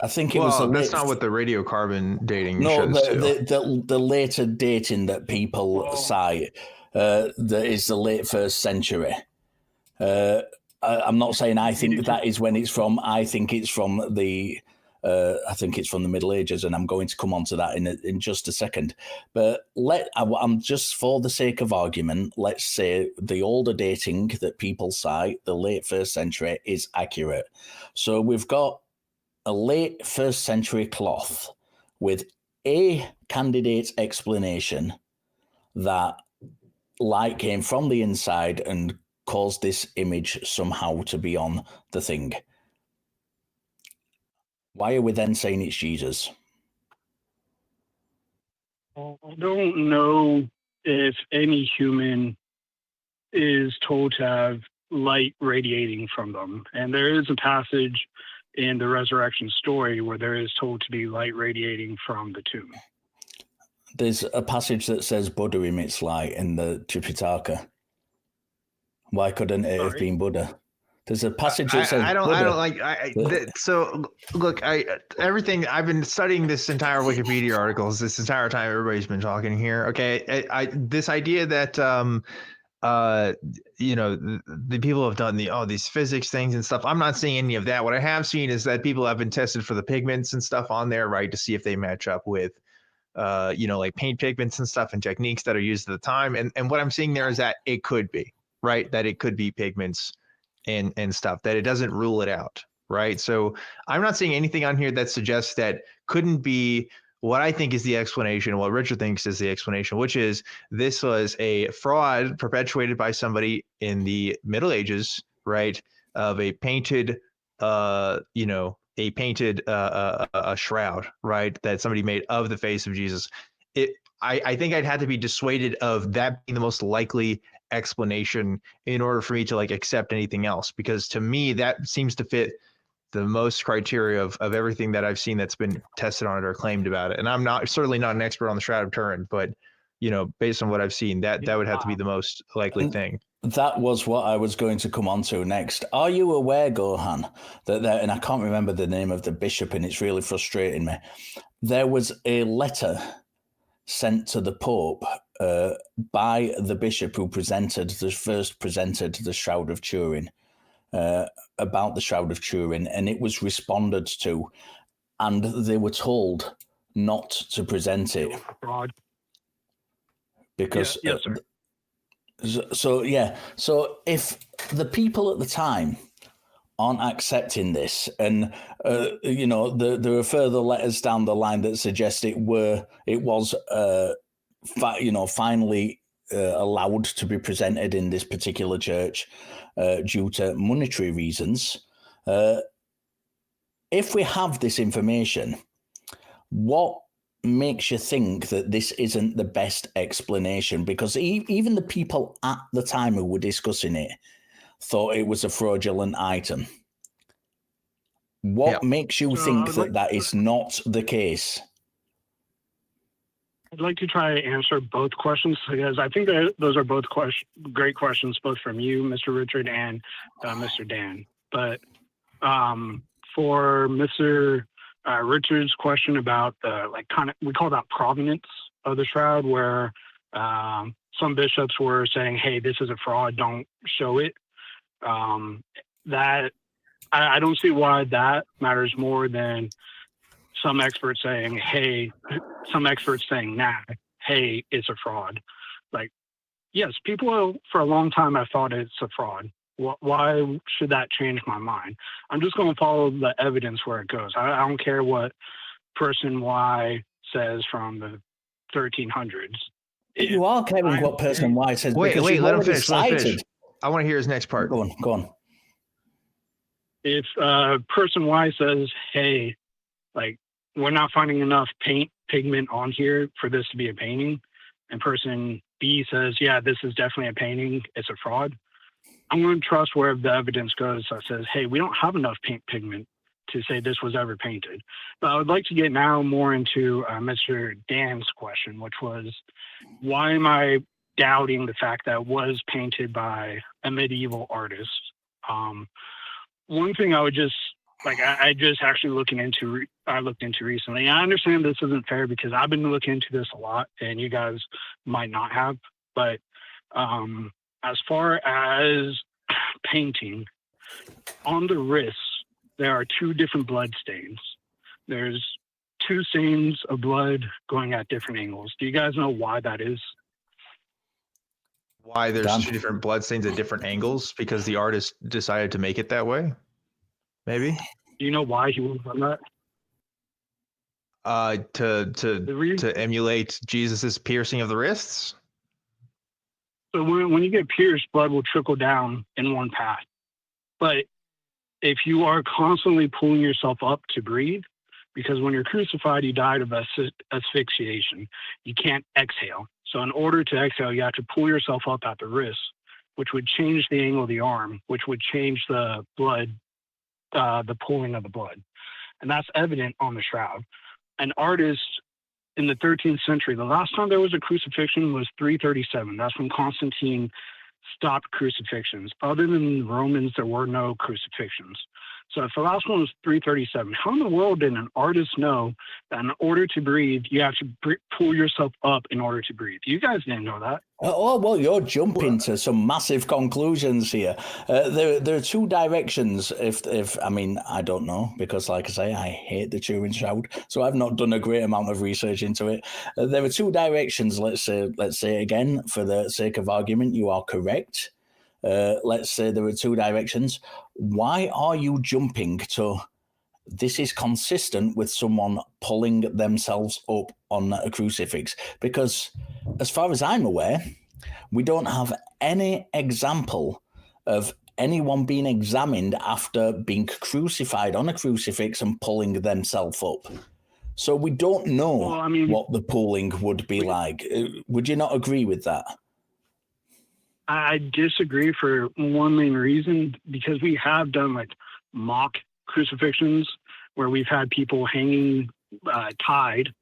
I think it was the that's not what the radiocarbon dating shows. The later dating that people cite, that is the late 1st century. I'm not saying I think that is when it's from. I think it's from the Middle Ages, and I'm going to come on to that in just a second. But I'm just for the sake of argument, let's say the older dating that people cite, the late 1st century, is accurate. So we've got a late 1st century cloth with a candidate's explanation that light came from the inside and caused this image somehow to be on the thing. Why are we then saying it's Jesus? I don't know if any human is told to have light radiating from them. And there is a passage in the resurrection story where there is told to be light radiating from the tomb. There's a passage that says Buddha emits light in the Tripitaka. Why couldn't it have been Buddha? There's a passage that says so look, everything I've been studying this entire Wikipedia articles this entire time everybody's been talking here. Okay. This idea that the people have done these physics things and stuff. I'm not seeing any of that. What I have seen is that people have been tested for the pigments and stuff on there, right, to see if they match up with like paint pigments and stuff and techniques that are used at the time. And what I'm seeing there is that it could be, right, that it could be pigments and stuff, that it doesn't rule it out, right? So I'm not seeing anything on here that suggests that couldn't be what I think is the explanation, what Richard thinks is the explanation, which is this was a fraud perpetuated by somebody in the Middle Ages, right, of a painted, a shroud, right, that somebody made of the face of Jesus. I think I'd have to be dissuaded of that being the most likely explanation in order for me to like accept anything else, because to me that seems to fit the most criteria of everything that I've seen that's been tested on it or claimed about it. And I'm certainly not an expert on the Shroud of Turin, but based on what I've seen, that would have to be the most likely thing. That was what I was going to come on to next. Are you aware, Gohan, that and I can't remember the name of the bishop and it's really frustrating me, there was a letter sent to the Pope by the bishop who first presented the Shroud of Turin, about the Shroud of Turin, and it was responded to, and they were told not to present it. Because yes, sir. So if the people at the time aren't accepting this, and there are further letters down the line that suggest it was finally allowed to be presented in this particular church due to monetary reasons. If we have this information, what makes you think that this isn't the best explanation? Because even the people at the time who were discussing it thought it was a fraudulent item. What makes you think that is not the case? I'd like to try to answer both questions, because I think that those are both great questions, both from you, Mr. Richard, and Mr. Dan. But for Mr. Richard's question about we call that provenance of the shroud, where Some bishops were saying, hey, this is a fraud, don't show it. That I don't see why that matters more than some experts saying, nah, hey, it's a fraud. Like, yes, people for a long time have thought it's a fraud. Why should that change my mind? I'm just going to follow the evidence where it goes. I don't care what person Y says from the 1300s. You are caring what person Y says. Wait, let him finish. I want to hear his next part. Go on. If person Y says, hey, like, we're not finding enough pigment on here for this to be a painting, and person B says, yeah, this is definitely a painting, it's a fraud, I'm going to trust where the evidence goes that says, hey, we don't have enough pigment to say this was ever painted. But I would like to get now more into Mr. Dan's question, which was, why am I doubting the fact that it was painted by a medieval artist? One thing I would just, like, I just actually looked into recently. I understand this isn't fair because I've been looking into this a lot and you guys might not have, but as far as painting, on the wrists, there are two different blood stains. There's two stains of blood going at different angles. Do you guys know why that is? Why there's two different blood stains at different angles? Because the artist decided to make it that way? Maybe? Do you know why he would have done that? To emulate Jesus's piercing of the wrists? So when you get pierced, blood will trickle down in one path. But if you are constantly pulling yourself up to breathe, because when you're crucified, you died of asphyxiation. You can't exhale. So in order to exhale, you have to pull yourself up at the wrist, which would change the angle of the arm, which would change the blood, the pulling of the blood. And that's evident on the shroud. An artist in the 13th century, the last time there was a crucifixion was 337. That's when Constantine stopped crucifixions. Other than the Romans, there were no crucifixions. So if the last one was 337, how in the world did an artist know that in order to breathe, you have to pull yourself up in order to breathe? You guys didn't know that. Oh, well, you're jumping to some massive conclusions here. There are two directions. I mean, I don't know, because like I say, I hate the Turin Shroud, so I've not done a great amount of research into it. There are two directions. Let's say again, for the sake of argument, you are correct. Let's say there are two directions. Why are you jumping to this is consistent with someone pulling themselves up on a crucifix? Because as far as I'm aware, we don't have any example of anyone being examined after being crucified on a crucifix and pulling themselves up. So we don't know what the pulling would be like. Would you not agree with that? I disagree for one main reason, because we have done like mock crucifixions where we've had people hanging tied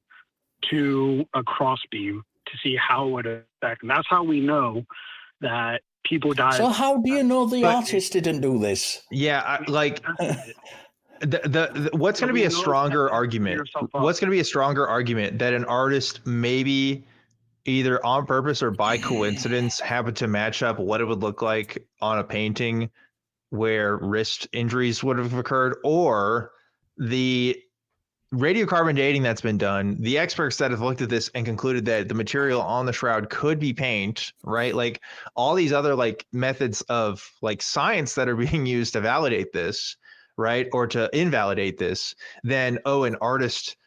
to a crossbeam to see how it would affect. And that's how we know that people died. So how do you know the artist didn't do this? Yeah, what's going to be a stronger argument? What's going to be a stronger argument that an artist maybe either on purpose or by coincidence happened to match up what it would look like on a painting where wrist injuries would have occurred, or the radiocarbon dating that's been done, the experts that have looked at this and concluded that the material on the shroud could be paint, right? Like all these other like methods of like science that are being used to validate this, right? Or to invalidate this, then, an artist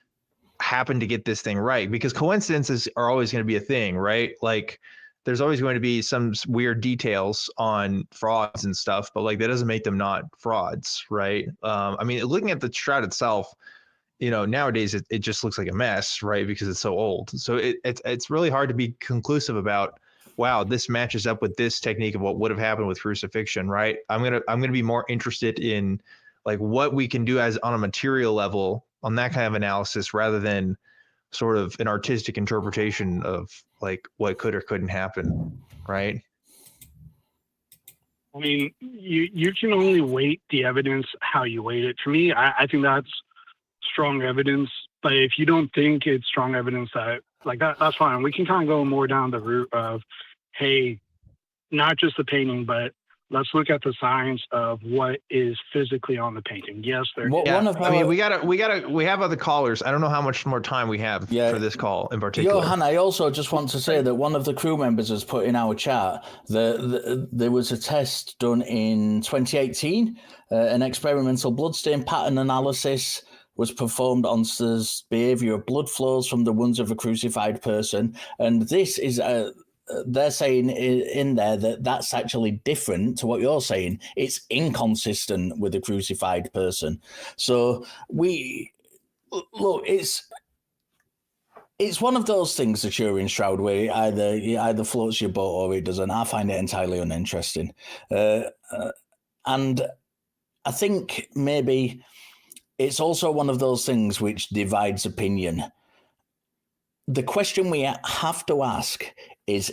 happened to get this thing right, because coincidences are always going to be a thing, right? Like there's always going to be some weird details on frauds and stuff, but like that doesn't make them not frauds, right? I mean, looking at the shroud itself, nowadays it just looks like a mess, right? Because it's so old. So it's really hard to be conclusive about, wow, this matches up with this technique of what would have happened with crucifixion, right? I'm gonna be more interested in like what we can do as on a material level on that kind of analysis, rather than sort of an artistic interpretation of like what could or couldn't happen, right? I mean, you can only weight the evidence how you weight it. For me, I think that's strong evidence. But if you don't think it's strong evidence that like that's fine. We can kind of go more down the route of, hey, not just the painting, but let's look at the science of what is physically on the painting. Yes, there. We have other callers. I don't know how much more time we have for this call in particular. Johan, I also just want to say that one of the crew members has put in our chat that there was a test done in 2018, an experimental bloodstain pattern analysis was performed on the behavior of blood flows from the wounds of a crucified person, and this is they're saying in there that that's actually different to what you're saying. It's inconsistent with a crucified person. So it's one of those things, the Turin Shroud, where it either floats your boat or it doesn't. I find it entirely uninteresting. And I think maybe it's also one of those things which divides opinion. The question we have to ask is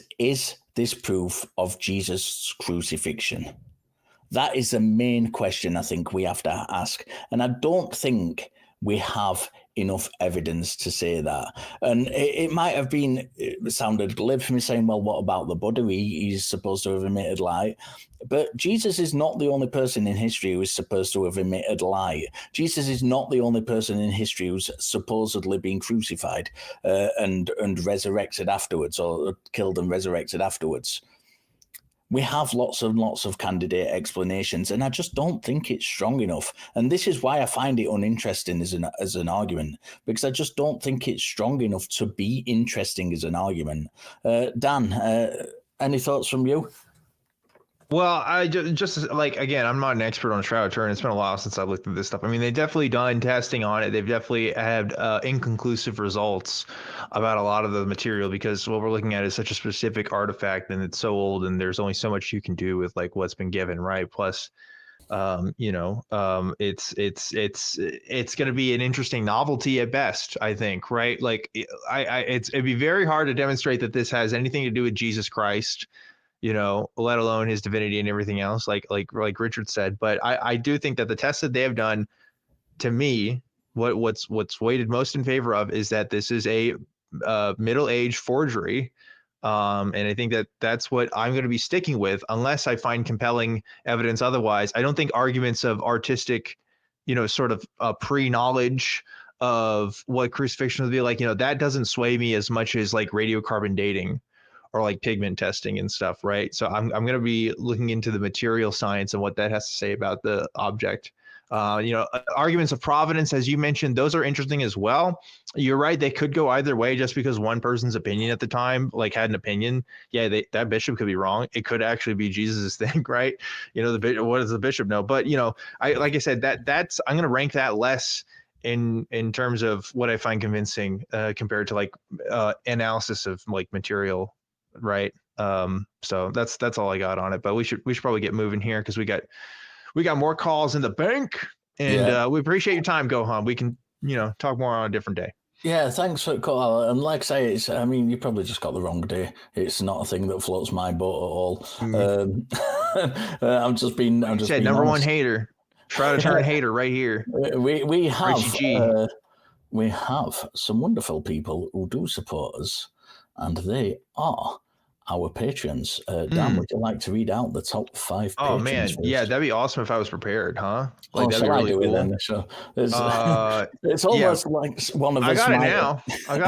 this proof of Jesus' crucifixion? That is the main question I think we have to ask. And I don't think we have enough evidence to say that. And it might have been, it sounded glib for me saying, well, what about the Buddha? He's supposed to have emitted light. But Jesus is not the only person in history who is supposed to have emitted light. Jesus is not the only person in history who's supposedly been crucified and resurrected afterwards, or killed and resurrected afterwards. We have lots and lots of candidate explanations, and I just don't think it's strong enough. And this is why I find it uninteresting as an argument, because I just don't think it's strong enough to be interesting as an argument. Dan, any thoughts from you? Well, I just like, again, I'm not an expert on Shroud of Turin. It's been a while since I've looked at this stuff. I mean, they've definitely done testing on it. They've definitely had inconclusive results about a lot of the material, because what we're looking at is such a specific artifact, and it's so old, and there's only so much you can do with like what's been given, right? Plus, it's going to be an interesting novelty at best, I think, right? Like, it'd be very hard to demonstrate that this has anything to do with Jesus Christ, let alone his divinity and everything else, like Richard said. But I do think that the tests that they have done, to me, what's weighted most in favor of is that this is a middle-aged forgery. And I think that that's what I'm going to be sticking with, unless I find compelling evidence otherwise. I don't think arguments of artistic, sort of pre-knowledge of what crucifixion would be like, that doesn't sway me as much as like radiocarbon dating or like pigment testing and stuff, right? So I'm going to be looking into the material science and what that has to say about the object. Arguments of providence, as you mentioned, those are interesting as well. You're right; they could go either way. Just because one person's opinion at the time, like, had an opinion, that bishop could be wrong. It could actually be Jesus's thing, right? What does the bishop know? But like I said, that's I'm going to rank that less in terms of what I find convincing compared to like analysis of like material. Right. So that's all I got on it, but we should probably get moving here, because we got more calls in the bank, and we appreciate your time, Gohan. We can, talk more on a different day. Yeah, thanks for the call. And like I say, you probably just got the wrong day. It's not a thing that floats my boat at all. I'm just being number honest. One hater, Shroud of Turin hater right here. We have some wonderful people who do support us, and they are our patrons. Dan, would you like to read out the top 5 patrons? Oh, man. First? Yeah, that'd be awesome if I was prepared, huh? Like, that'd be really cool. Then, sure. It's almost like one of us. I got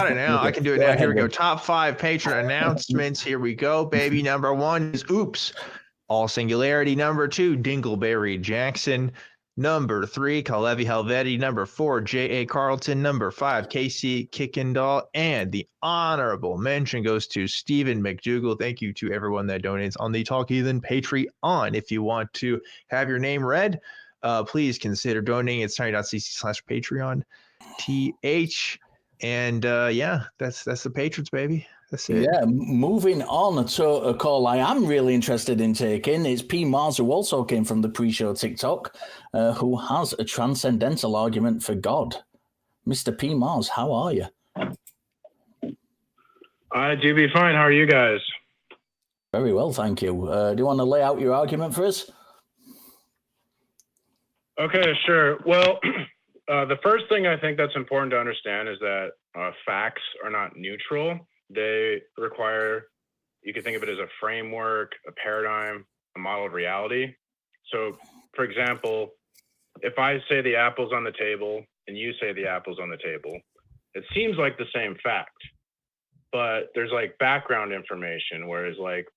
it now. I can do it now. Here we go. Top 5 patron announcements. Here we go, baby. Number 1 is Oops, all singularity. Number 2, Dingleberry Jackson. Number 3, Kalevi Helvetti. Number 4, J.A. Carlton. Number 5, Casey Kickendall. And the honorable mention goes to Stephen McDougall. Thank you to everyone that donates on the Talk Heathen Patreon. If you want to have your name read, please consider donating. It's tiny.cc/Patreon. TH. And that's the patrons, baby. That's it. Yeah, moving on to a call I am really interested in taking. It's Pmars, who also came from the pre-show TikTok, who has a transcendental argument for God. Mr. Pmars, how are you? I do be fine. How are you guys? Very well, thank you. Do you want to lay out your argument for us? Okay, sure. Well, the first thing I think that's important to understand is that facts are not neutral. They require, you can think of it as a framework, a paradigm, a model of reality. So, for example, if I say the apple's on the table and you say the apple's on the table, it seems like the same fact, but there's like background information, whereas like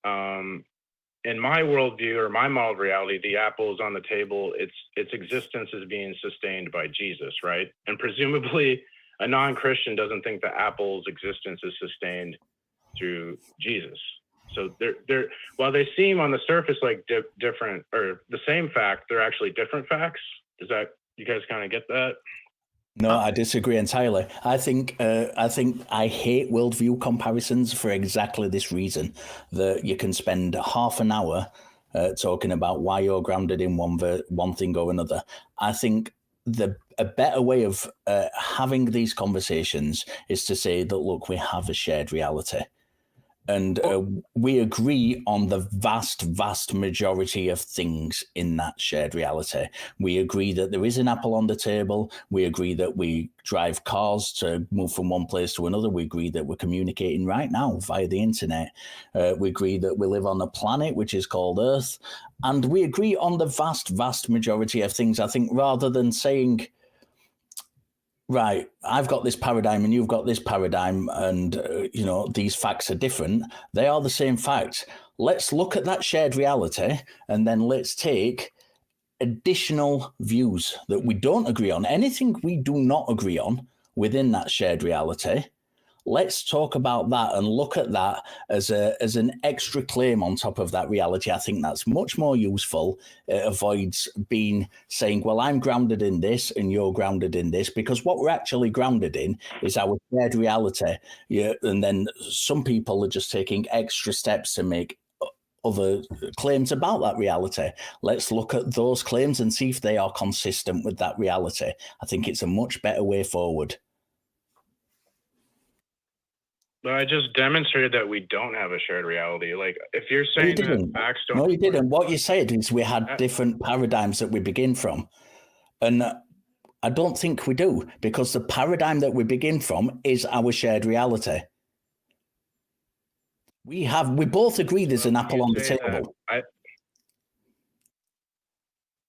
in my worldview or my model of reality, the apple is on the table, its existence is being sustained by Jesus, right? And presumably a non-Christian doesn't think the apple's existence is sustained through Jesus. So they're while they seem on the surface like different or the same fact, they're actually different facts. Does that, you guys kind of get that? No, I disagree entirely. I think I hate worldview comparisons for exactly this reason, that you can spend half an hour talking about why you're grounded in one thing or another. I think a better way of having these conversations is to say that, look, we have a shared reality. And we agree on the vast, vast majority of things in that shared reality. We agree that there is an apple on the table. We agree that we drive cars to move from one place to another. We agree that we're communicating right now via the internet. We agree that we live on a planet which is called Earth. And we agree on the vast, vast majority of things, I think, rather than saying, right, I've got this paradigm and you've got this paradigm and, these facts are different. They are the same facts. Let's look at that shared reality and then let's take additional views that we don't agree on. Anything we do not agree on within that shared reality, let's talk about that and look at that as an extra claim on top of that reality. I think that's much more useful. It avoids saying, well, I'm grounded in this and you're grounded in this, because what we're actually grounded in is our shared reality. Yeah, and then some people are just taking extra steps to make other claims about that reality. Let's look at those claims and see if they are consistent with that reality. I think it's a much better way forward. But I just demonstrated that we don't have a shared reality. Like, if you're saying that facts don't... No, you didn't. What you said is we had different paradigms that we begin from. And I don't think we do, because the paradigm that we begin from is our shared reality. We both agree there's an apple on the table.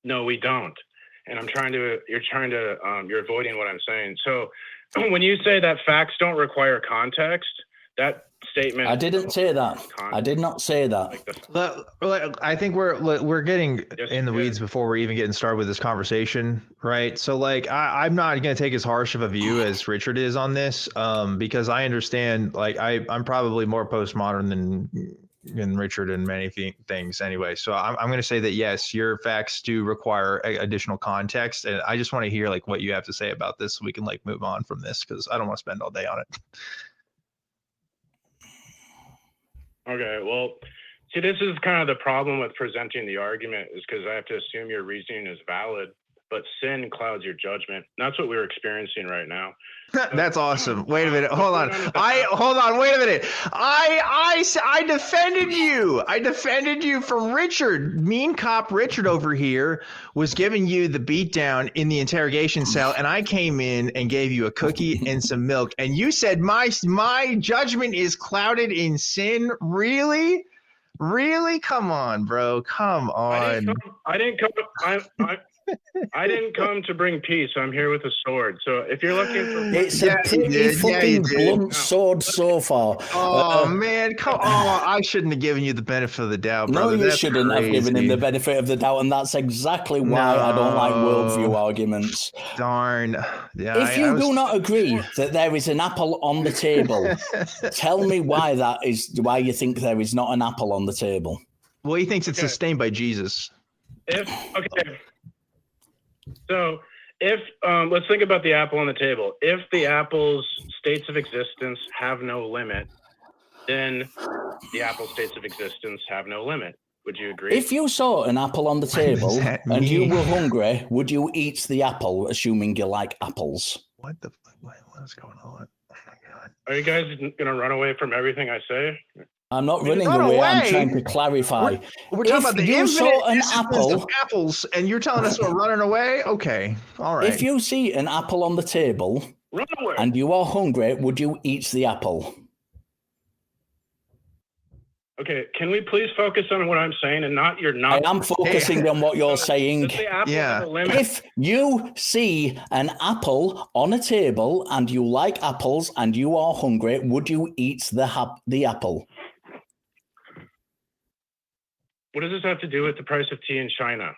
No, we don't. And you're avoiding what I'm saying. So when you say that facts don't require context, that statement... I didn't say that. I did not say that. I think we're getting in the weeds before we're even getting started with this conversation, right? So like, I'm not going to take as harsh of a view as Richard is on this, because I understand, like, I'm probably more postmodern than Richard in many things anyway. So I'm going to say that, yes, your facts do require additional context. And I just want to hear like what you have to say about this so we can like move on from this, because I don't want to spend all day on it. Okay, well, see, this is kind of the problem with presenting the argument, is because I have to assume your reasoning is valid, but sin clouds your judgment. That's what we're experiencing right now. That's awesome. Wait a minute. Hold on. Wait a minute. I defended you. I defended you from Richard. Mean cop Richard over here was giving you the beatdown in the interrogation cell, and I came in and gave you a cookie and some milk, and you said my judgment is clouded in sin. Really? Come on, bro. Come on. I didn't come to bring peace. I'm here with a sword. So if you're looking for... It's a pretty fucking blunt sword so far. Oh, man. Come on. I shouldn't have given you the benefit of the doubt, brother. No, you shouldn't have given him the benefit of the doubt, and that's exactly why I don't like worldview arguments. Darn. Yeah, if you do not agree that there is an apple on the table, tell me why you think there is not an apple on the table. Well, he thinks it's sustained by Jesus. So if let's think about the apple on the table. If the apple's states of existence have no limit, then the apple states of existence have no limit. Would you agree? If you saw an apple on the table and you were hungry, would you eat the apple, assuming you like apples? What the fuck? What is going on? Oh my God. Are you guys going to run away from everything I say? I'm not You running run away. I'm away? trying to clarify. We're talking about the you infinite saw an existence apple, of apples, and you're telling us we're running away? Okay, all right. if you see an apple on the table Run away. and you are hungry, would you eat the apple? Okay, can we please focus on what I'm saying and not your I am focusing on what you're saying. Does the apple Yeah. have a limit? If you see an apple on a table and you like apples and you are hungry, would you eat the apple? What does this have to do with the price of tea in China?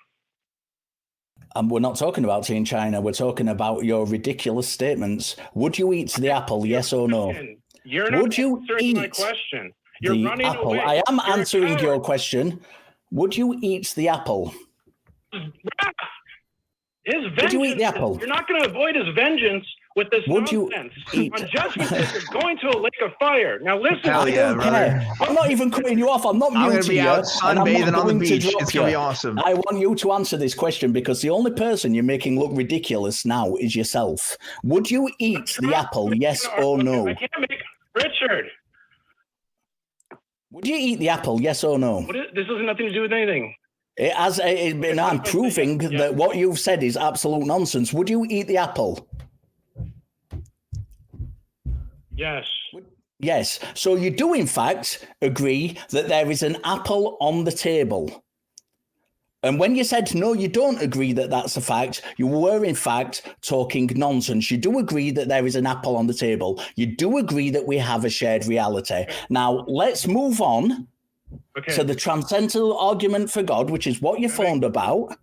And we're not talking about tea in China. We're talking about your ridiculous statements. Would you eat the apple, yes or no? You're not Would you answering my eat question. You're the running apple? away. I am You're a answering coward. your question. Would you eat the apple? His vengeance. Would you eat the apple? You're not going to avoid his vengeance with this Would you nonsense. eat- On Judgment Day, you're going to a lake of fire. Now listen. Hell I yeah, don't brother. care. I'm not even cutting you off. I'm not I'm going to muting be you. out and I'm sunbathing not on the going to beach. drop It's going to you. be awesome. I want you to answer this question because the only person you're making look ridiculous now is yourself. Would you eat the apple, yes or no? I can't make Richard. Would you eat the apple, yes or no? This has nothing to do with anything. I'm proving that what you've said is absolute nonsense. Would you eat the apple? Yes. Yes. So you do, in fact, agree that there is an apple on the table. And when you said, no, you don't agree that that's a fact, you were, in fact, talking nonsense. You do agree that there is an apple on the table. You do agree that we have a shared reality. Now, let's move on to the transcendental argument for God, which is what you phoned about.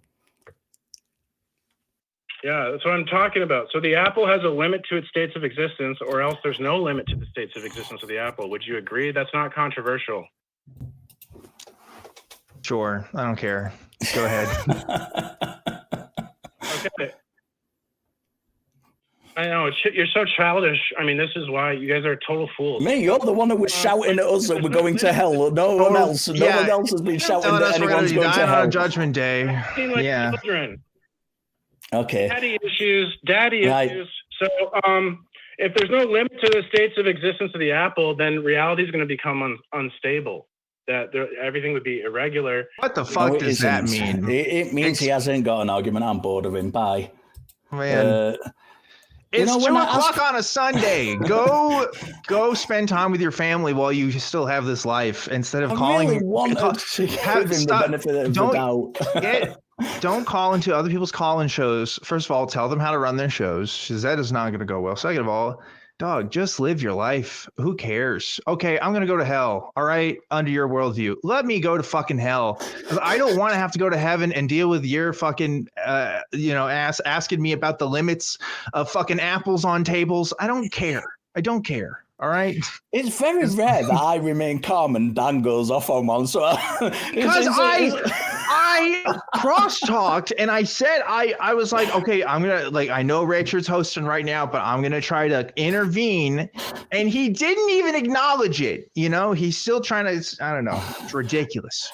Yeah, that's what I'm talking about. So the apple has a limit to its states of existence, or else there's no limit to the states of existence of the apple. Would you agree? That's not controversial. Sure, I don't care. Go ahead. Okay. I know, you're so childish. I mean, this is why you guys are total fools. Me, you're the one who was shouting at us that we're going to hell. No one else. No one else has been shouting that anyone's going to hell. On Judgment Day. Like children. Okay. Daddy issues. So, if there's no limit to the states of existence of the apple, then reality is going to become unstable. Everything would be irregular. What the fuck does that mean? It means he hasn't got an argument. I'm bored of him. Bye. Man. It's 2 o'clock on a Sunday. Go spend time with your family while you still have this life instead of calling. Really wanted to give him the benefit of the doubt. Don't call into other people's call-in shows. First of all, tell them how to run their shows, because that is not going to go well. Second of all, dog, just live your life. Who cares? Okay, I'm going to go to hell. All right, under your worldview. Let me go to fucking hell. I don't want to have to go to heaven and deal with your fucking, asking me about the limits of fucking apples on tables. I don't care. All right. It's very rare that I remain calm and Dan goes off on one. So because I cross-talked and I said I was like, okay, I'm gonna I know Richard's hosting right now, but I'm gonna try to intervene, and he didn't even acknowledge it. He's still trying to. I don't know. It's ridiculous.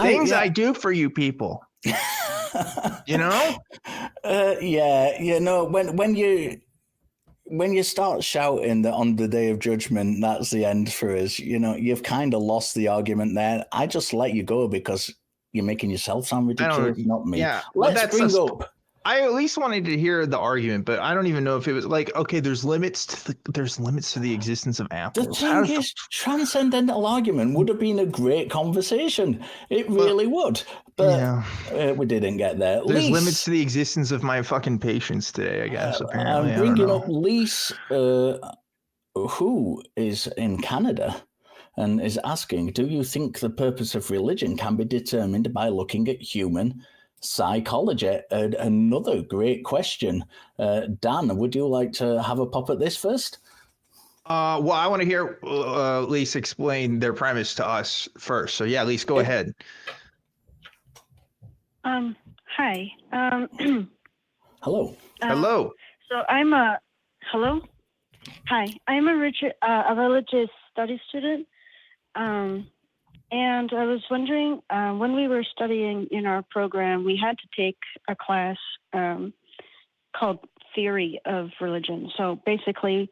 Things I do for you people. When you start shouting that on the day of judgment, that's the end for us, you've kind of lost the argument there. I just let you go because you're making yourself sound ridiculous, not me. Yeah. Let's bring up. I at least wanted to hear the argument, but I don't even know if it was okay, there's limits to the existence of apples. The thing is, transcendental argument would have been a great conversation. It really would. But we didn't get there. There's limits to the existence of my fucking patience today, I guess, apparently. I'm bringing up Lise, who is in Canada, and is asking, do you think the purpose of religion can be determined by looking at human psychology? Another great question. Dan, would you like to have a pop at this first? Well, I want to hear Lise explain their premise to us first. So yeah, Lise, go ahead. Hi. Hello. Hello. So I'm hello. Hi. I'm a religious studies student. And I was wondering, when we were studying in our program, we had to take a class called Theory of Religion. So basically,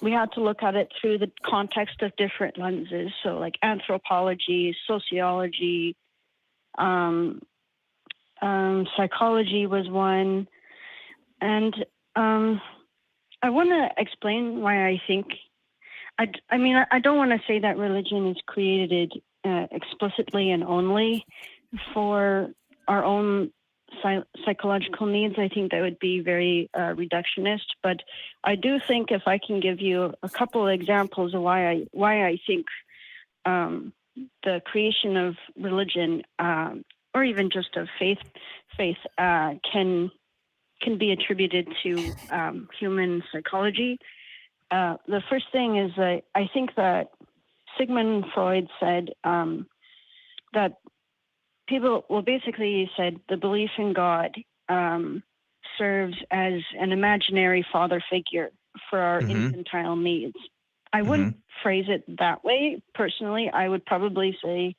we had to look at it through the context of different lenses. So like anthropology, sociology, psychology was one. And I want to explain why I think, I mean, I don't want to say that religion is created explicitly and only for our own psychological needs. I think that would be very reductionist, but I do think if I can give you a couple of examples of why I think the creation of religion or even just of faith can be attributed to human psychology. The first thing is that I think that Sigmund Freud said that people, well, basically he said the belief in God serves as an imaginary father figure for our infantile needs. I wouldn't phrase it that way personally. I would probably say,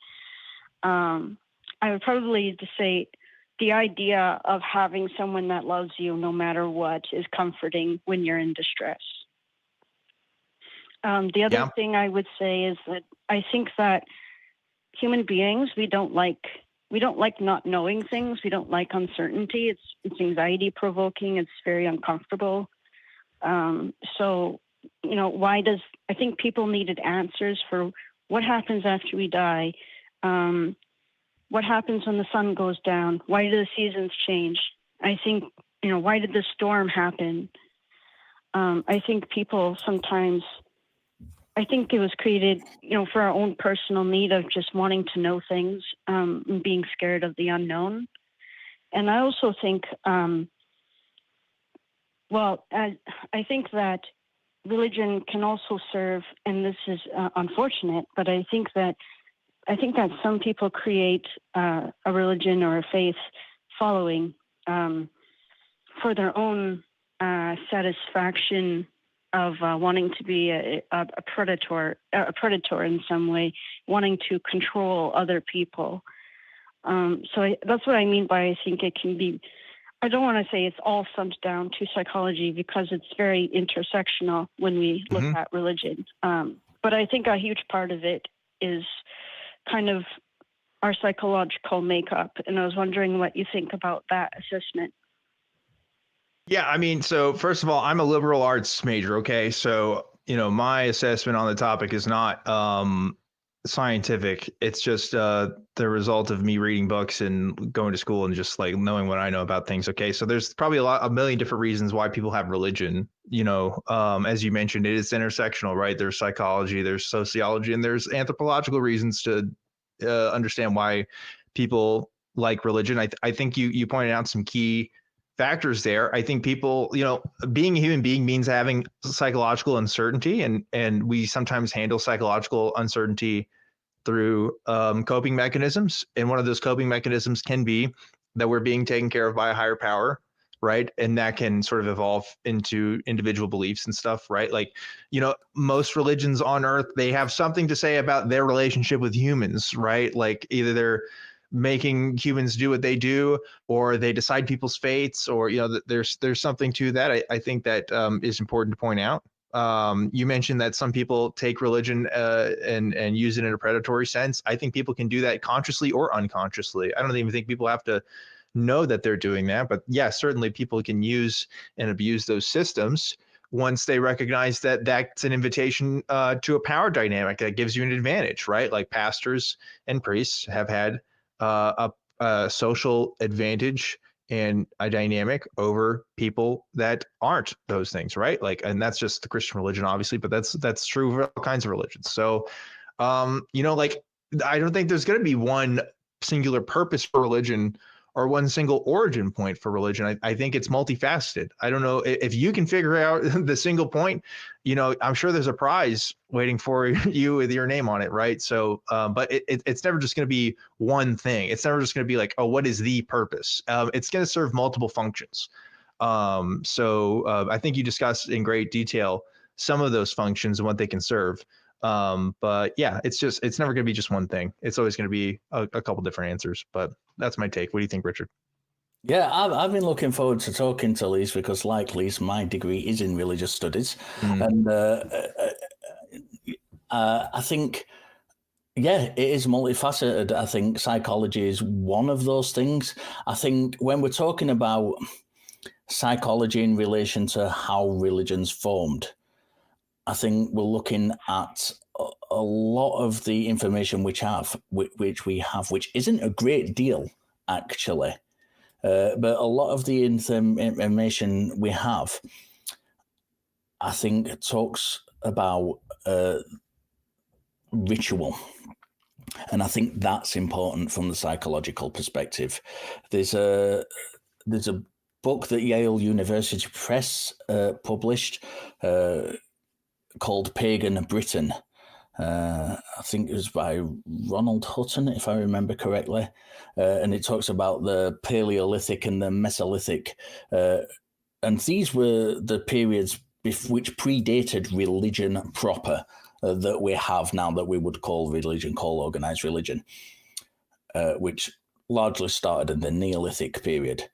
the idea of having someone that loves you no matter what is comforting when you're in distress. The other thing I would say is that I think that human beings, we don't like not knowing things. We don't like uncertainty. It's anxiety provoking. It's very uncomfortable. So, you know, I think people needed answers for what happens after we die. What happens when the sun goes down? Why do the seasons change? I think, you know, why did the storm happen? I think people sometimes, I think it was created, you know, for our own personal need of just wanting to know things and being scared of the unknown. And I also think, I think that religion can also serve, and this is unfortunate, but I think that some people create a religion or a faith following for their own satisfaction of wanting to be a predator in some way, wanting to control other people. That's what I mean by I think it can be. I don't want to say it's all summed down to psychology because it's very intersectional when we look at religion. But I think a huge part of it is kind of our psychological makeup. And I was wondering what you think about that assessment. Yeah, I mean, so first of all, I'm a liberal arts major, okay? So, you know, my assessment on the topic is not scientific. It's just the result of me reading books and going to school and just like knowing what I know about things, okay? So there's probably a million different reasons why people have religion, you know. As you mentioned, it is intersectional, right? There's psychology, there's sociology, and there's anthropological reasons to understand why people like religion. I think you pointed out some key factors there. I think people, you know, being a human being means having psychological uncertainty, and we sometimes handle psychological uncertainty through coping mechanisms. And one of those coping mechanisms can be that we're being taken care of by a higher power, right? And that can sort of evolve into individual beliefs and stuff, right? Like, you know, most religions on earth, they have something to say about their relationship with humans, right? Like either they're making humans do what they do, or they decide people's fates, or, you know, there's something to that. I think that is important to point out. You mentioned that some people take religion and use it in a predatory sense. I think people can do that consciously or unconsciously. I don't even think people have to know that they're doing that, but yeah, certainly people can use and abuse those systems once they recognize that that's an invitation to a power dynamic that gives you an advantage, right? Like pastors and priests have had a social advantage and a dynamic over people that aren't those things, right? Like, and that's just the Christian religion, obviously, but that's true for all kinds of religions. So, you know, like, I don't think there's going to be one singular purpose for religion or one single origin point for religion. I think it's multifaceted. I don't know if you can figure out the single point, you know, I'm sure there's a prize waiting for you with your name on it, right? So, but it's never just going to be one thing. It's never just going to be like, oh, what is the purpose? It's going to serve multiple functions. So I think you discussed in great detail some of those functions and what they can serve. But yeah, it's never going to be just one thing. It's always going to be a couple different answers, but that's my take. What do you think, Richard? Yeah, I've been looking forward to talking to Lise because, like Lise, my degree is in religious studies, and I think, yeah, it is multifaceted. I think psychology is one of those things. I think when we're talking about psychology in relation to how religion's formed, I think we're looking at a lot of the information which we have, which isn't a great deal actually. But a lot of the information we have, I think, talks about ritual. And I think that's important from the psychological perspective. There's a book that Yale University Press published called Pagan Britain. I think it was by Ronald Hutton, if I remember correctly. And it talks about the Paleolithic and the Mesolithic. And these were the periods which predated religion proper that we have now, that we would call organized religion, which largely started in the Neolithic period.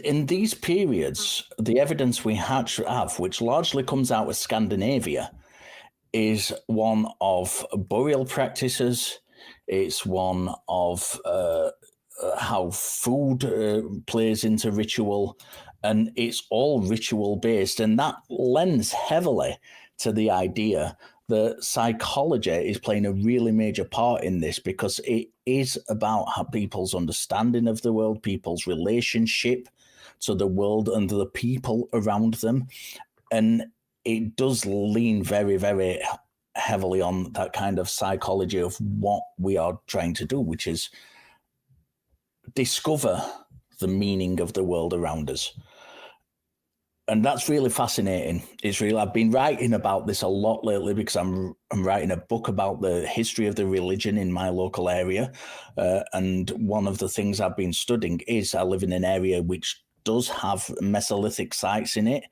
In these periods, the evidence we have, which largely comes out of Scandinavia, is one of burial practices. It's one of how food plays into ritual, and it's all ritual based. And that lends heavily to the idea that psychology is playing a really major part in this, because it is about how people's understanding of the world, people's relationship to the world and the people around them. And it does lean very, very heavily on that kind of psychology of what we are trying to do, which is discover the meaning of the world around us. And that's really fascinating. I've been writing about this a lot lately because I'm writing a book about the history of the religion in my local area. And one of the things I've been studying is I live in an area which does have Mesolithic sites in it,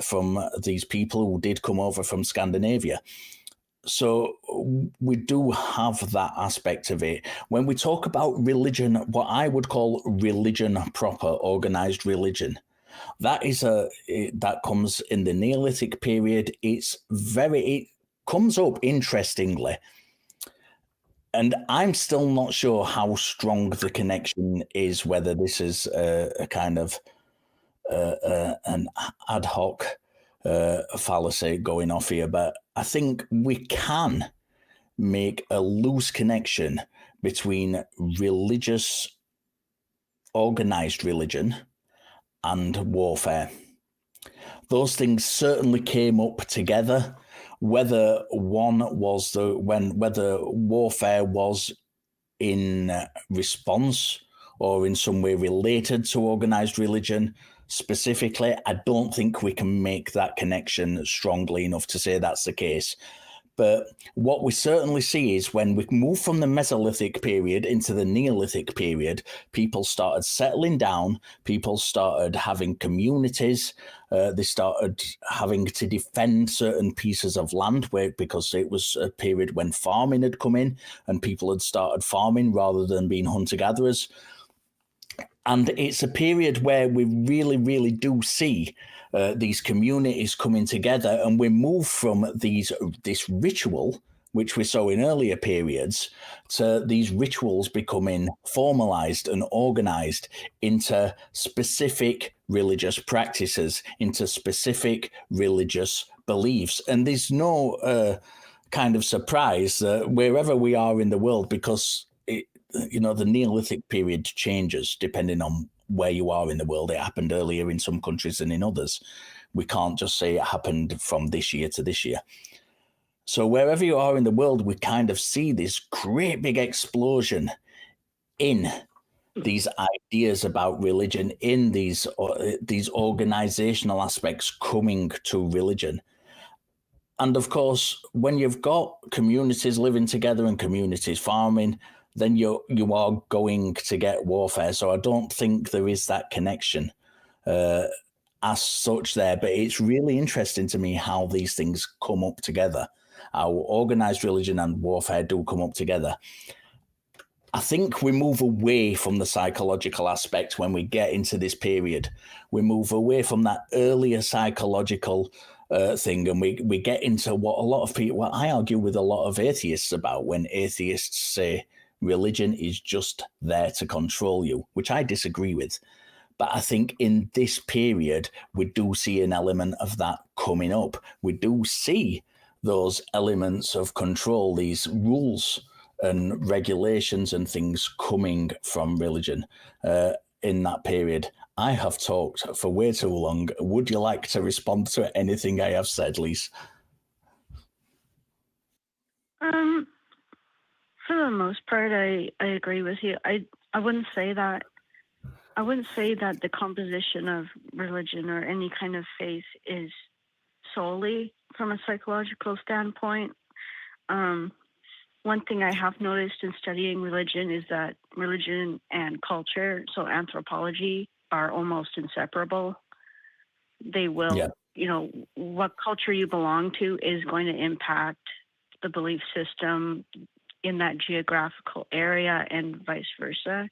from these people who did come over from Scandinavia. So we do have that aspect of it. When we talk about religion, what I would call religion proper, organized religion, that comes in the Neolithic period. It comes up interestingly. And I'm still not sure how strong the connection is, whether this is a kind of an ad hoc fallacy going off here, but I think we can make a loose connection between organized religion and warfare. Those things certainly came up together. Whether whether warfare was in response or in some way related to organized religion specifically, I don't think we can make that connection strongly enough to say that's the case. But what we certainly see is when we move from the Mesolithic period into the Neolithic period, people started settling down, people started having communities, they started having to defend certain pieces of land because it was a period when farming had come in and people had started farming rather than being hunter-gatherers. And it's a period where we really, really do see these communities coming together, and we move from this ritual, which we saw in earlier periods, to these rituals becoming formalized and organized into specific religious practices, into specific religious beliefs. And there's no kind of surprise that wherever we are in the world, because the Neolithic period changes depending on where you are in the world. It happened earlier in some countries than in others. We can't just say it happened from this year to this year. So wherever you are in the world, we kind of see this great big explosion in these ideas about religion, in these organizational aspects coming to religion. And of course, when you've got communities living together and communities farming, then you are going to get warfare. So I don't think there is that connection as such there. But it's really interesting to me how these things come up together, how organized religion and warfare do come up together. I think we move away from the psychological aspect when we get into this period. We move away from that earlier psychological thing, and we get into what a lot of people, what I argue with a lot of atheists about, when atheists say religion is just there to control you, which I disagree with. But I think in this period, we do see an element of that coming up. We do see those elements of control, these rules and regulations and things coming from religion in that period. I have talked for way too long. Would you like to respond to anything I have said, Lise? For the most part, I agree with you. I wouldn't say that. I wouldn't say that the composition of religion or any kind of faith is solely from a psychological standpoint. One thing I have noticed in studying religion is that religion and culture, so anthropology, are almost inseparable. They will, what culture you belong to is going to impact the belief system in that geographical area and vice versa.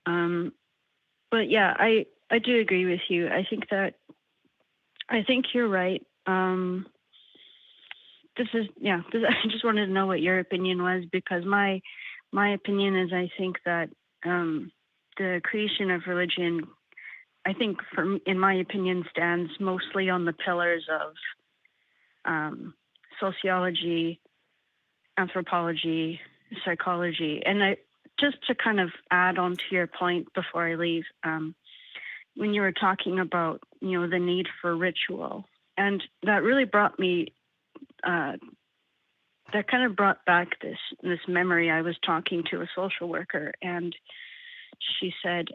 But yeah, I do agree with you. I think you're right. I just wanted to know what your opinion was, because my opinion is, I think that the creation of religion, I think, in my opinion, stands mostly on the pillars of sociology, anthropology, psychology. And just to kind of add on to your point before I leave, when you were talking about, the need for ritual, and that really brought me, that kind of brought back this memory. I was talking to a social worker, and she said,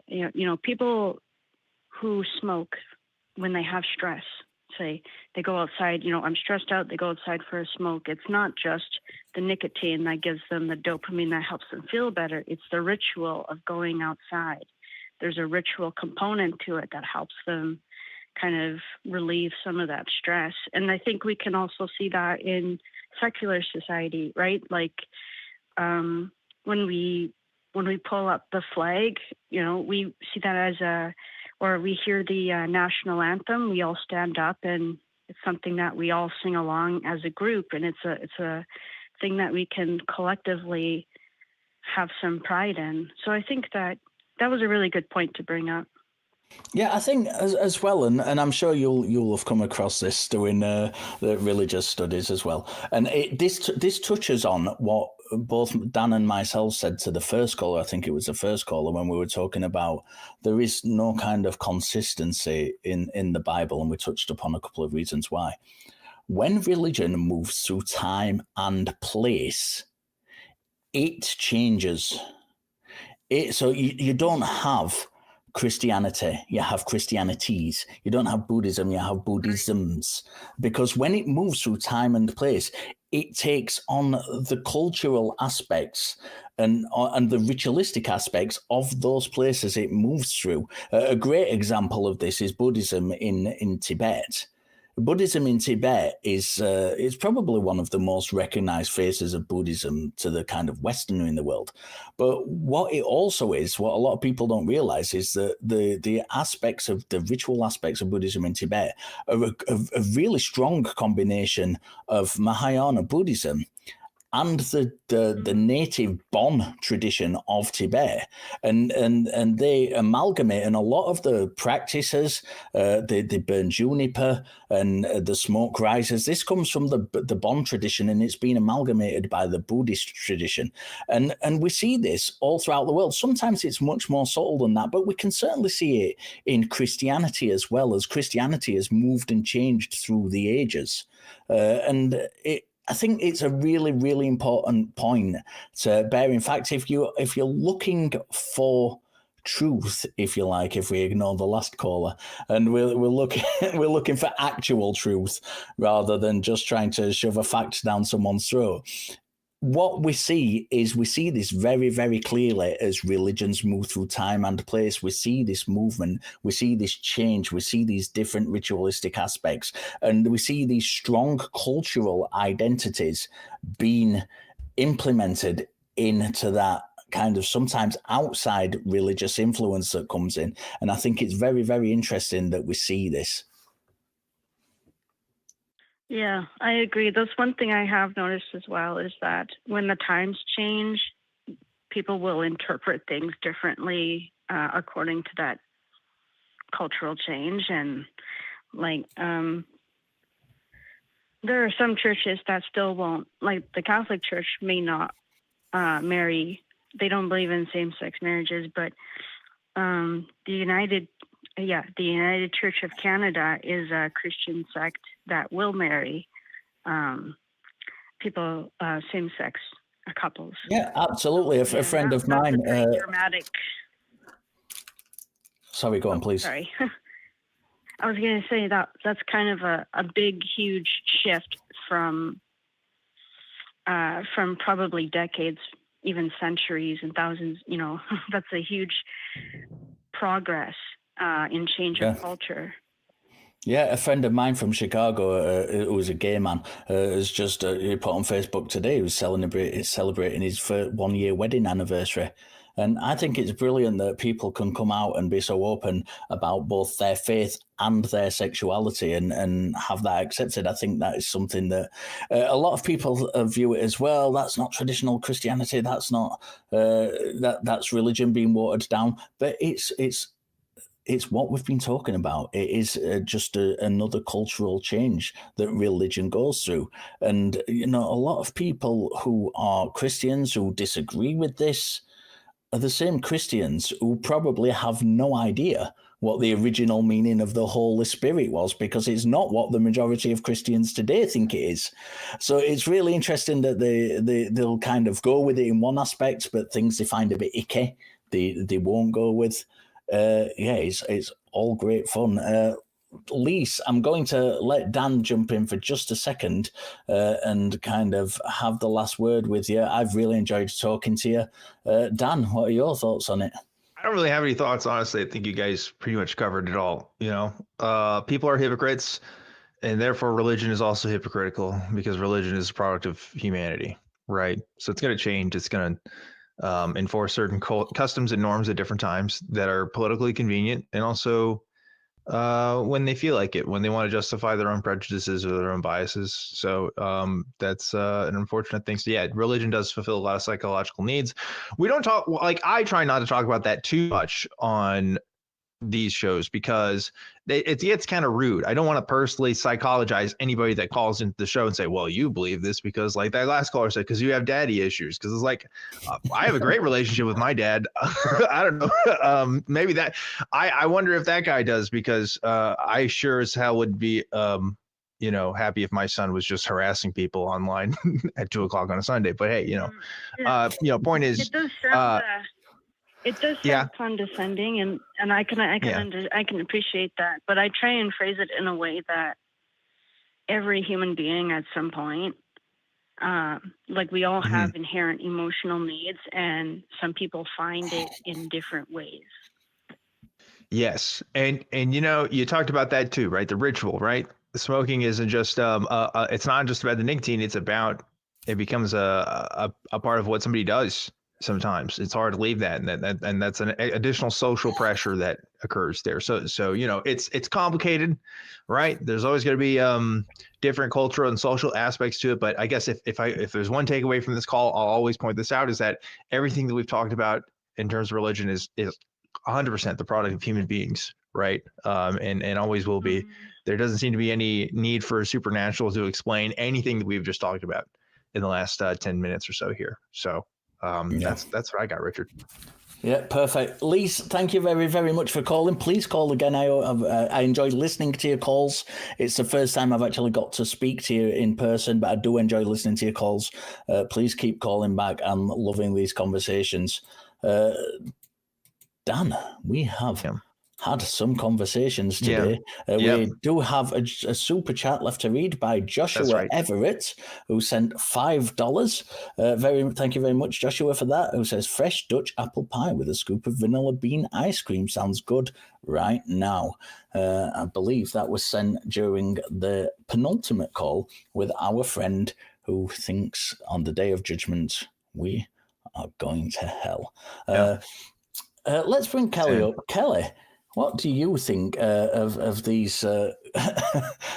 people who smoke when they have stress, say they go outside, I'm stressed out, they go outside for a smoke. It's not just the nicotine that gives them the dopamine that helps them feel better. It's the ritual of going outside. There's a ritual component to it that helps them kind of relieve some of that stress. And I think we can also see that in secular society, right? Like when we pull up the flag, we see that or we hear the national anthem, we all stand up, and it's something that we all sing along as a group, and it's a thing that we can collectively have some pride in. So I think that was a really good point to bring up. Yeah, I think as well, and I'm sure you'll have come across this doing the religious studies as well. And this touches on what both Dan and myself said to the first caller. I think it was the first caller, when we were talking about there is no kind of consistency in the Bible, and we touched upon a couple of reasons why. When religion moves through time and place, it changes. So you don't have Christianity, you have Christianities. You don't have Buddhism, you have Buddhisms. Because when it moves through time and place, it takes on the cultural aspects and the ritualistic aspects of those places it moves through. A great example of this is Buddhism in Tibet. Buddhism in Tibet is probably one of the most recognized faces of Buddhism to the kind of Westerner in the world. But what it also is, what a lot of people don't realize, is that the aspects of the ritual aspects of Buddhism in Tibet are a really strong combination of Mahayana Buddhism and the native Bon tradition of Tibet, and they amalgamate, and a lot of the practices, they burn juniper and the smoke rises. This comes from the Bon tradition, and it's been amalgamated by the Buddhist tradition, and we see this all throughout the world. Sometimes it's much more subtle than that, but we can certainly see it in Christianity as well, as Christianity has moved and changed through the ages, I think it's a really, really important point to bear. In fact, if you're looking for truth, if you like, if we ignore the last caller, and we're looking for actual truth rather than just trying to shove a fact down someone's throat, what we see this very, very clearly as religions move through time and place. We see this movement, we see this change, we see these different ritualistic aspects, and we see these strong cultural identities being implemented into that kind of sometimes outside religious influence that comes in. And I think it's very, very interesting that we see this. Yeah, I agree. That's one thing I have noticed as well, is that when the times change, people will interpret things differently according to that cultural change. And like, there are some churches that still won't, like the Catholic Church may not marry. They don't believe in same-sex marriages, but the United Church of Canada is a Christian sect that will marry people, same-sex couples. Yeah, absolutely. A friend of mine. Dramatic. Sorry, go on, please. Sorry. I was going to say that's kind of a big, huge shift from probably decades, even centuries and thousands. You know, that's a huge progress in change of culture. Yeah, a friend of mine from Chicago, who was a gay man, has just he put on Facebook today. He was celebrating his 1 year wedding anniversary. And I think it's brilliant that people can come out and be so open about both their faith and their sexuality and have that accepted. I think that is something that a lot of people view it as, well, that's not traditional Christianity. That's not, that's religion being watered down. But it's what we've been talking about. It is just another cultural change that religion goes through. And, you know, a lot of people who are Christians who disagree with this are the same Christians who probably have no idea what the original meaning of the Holy Spirit was, because it's not what the majority of Christians today think it is. So it's really interesting that they'll kind of go with it in one aspect, but things they find a bit icky, they won't go with. It's all great fun. Lise, I'm going to let Dan jump in for just a second and kind of have the last word with you. I've really enjoyed talking to you. Dan, what are your thoughts on it? I don't really have any thoughts, honestly. I think you guys pretty much covered it all. You know, people are hypocrites, and therefore religion is also hypocritical, because religion is a product of humanity, right? So it's going to change. It's going to enforce certain customs and norms at different times that are politically convenient, and also when they feel like it, when they want to justify their own prejudices or their own biases. So that's an unfortunate thing. So yeah, religion does fulfill a lot of psychological needs. We don't talk, like, I try not to talk about that too much on these shows, because it gets kind of rude. I don't want to personally psychologize anybody that calls into the show and say, well, you believe this because, like that last caller said, because you have daddy issues. Because it's like, I have a great relationship with my dad. I don't know. Maybe that, I wonder if that guy does, because I sure as hell would be, you know, happy if my son was just harassing people online at 2:00 on a Sunday. But hey, you know, point is, it does sound, it does sound condescending, and I can appreciate that, but I try and phrase it in a way that every human being at some point, like we all have inherent emotional needs, and some people find it in different ways. Yes, and you know, you talked about that too, right? The ritual, right? The smoking isn't just it's not just about the nicotine. It's about, it becomes a part of what somebody does. Sometimes it's hard to leave that, and that's an additional social pressure that occurs there. So you know, it's complicated, right? There's always going to be different cultural and social aspects to it. But I guess if there's one takeaway from this call, I'll always point this out, is that everything that we've talked about in terms of religion is 100% the product of human beings, right? And always will be. There doesn't seem to be any need for a supernatural to explain anything that we've just talked about in the last 10 minutes or so here. So. That's what I got, Richard. Yeah, perfect. Lise, thank you very, very much for calling. Please call again. I enjoyed listening to your calls. It's the first time I've actually got to speak to you in person, but I do enjoy listening to your calls. Please keep calling back. I'm loving these conversations. Dan, we have had some conversations today. We do have a super chat left to read by Joshua Everett, who sent $5. Thank you very much, Joshua, for that. Who says, fresh Dutch apple pie with a scoop of vanilla bean ice cream sounds good right now. I believe that was sent during the penultimate call with our friend who thinks on the day of judgment we are going to hell. Yeah. Let's bring Kelly up. Kelly, what do you think of these?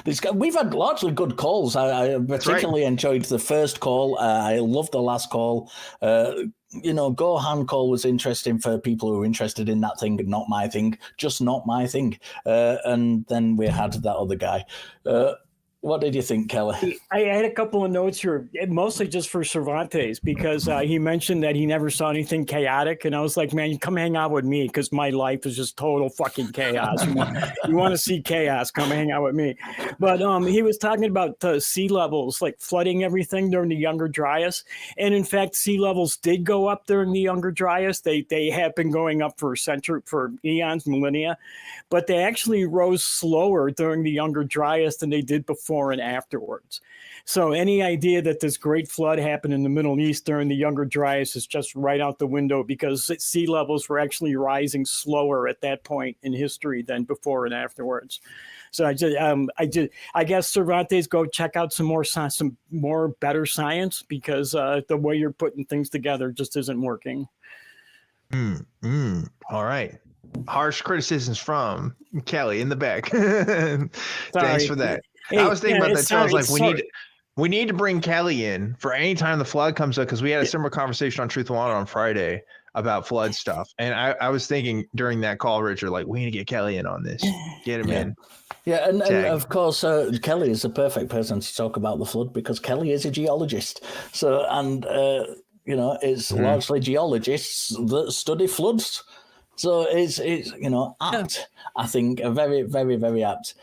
These we've had largely good calls. I particularly enjoyed the first call. I loved the last call. Gohan call was interesting for people who are interested in that thing, not my thing, just not my thing. And then we had that other guy. What did you think, Kelly? I had a couple of notes here, mostly just for Cervantes, because he mentioned that he never saw anything chaotic. And I was like, man, you come hang out with me because my life is just total fucking chaos. You want to see chaos, come hang out with me. But he was talking about sea levels, like flooding everything during the Younger Dryas. And in fact, sea levels did go up during the Younger Dryas. They have been going up for eons, millennia. But they actually rose slower during the Younger Dryas than they did before and afterwards. So any idea that this great flood happened in the Middle East during the Younger Dryas is just right out the window, because sea levels were actually rising slower at that point in history than before and afterwards. So I guess Cervantes, go check out some more better science, because the way you're putting things together just isn't working. All right. Harsh criticisms from Kelly in the back. Thanks for that. Hey, I was thinking about that too. I was like, we need to bring Kelly in for any time the flood comes up, because we had a similar conversation on Truth and Water on Friday about flood stuff. And I was thinking during that call, Richard, like, we need to get Kelly in on this. Get him in. Yeah, and of course, Kelly is the perfect person to talk about the flood, because Kelly is a geologist. So, and, it's largely geologists that study floods. So it's apt. I think very, very, very apt.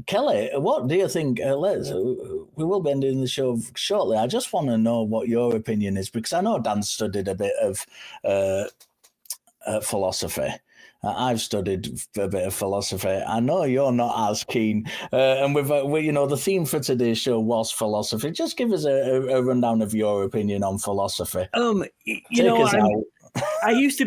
Kelly, what do you think? We will be ending the show shortly. I just want to know what your opinion is, because I know Dan studied a bit of philosophy. I've studied a bit of philosophy. I know you're not as keen. And the theme for today's show was philosophy. Just give us a rundown of your opinion on philosophy. I used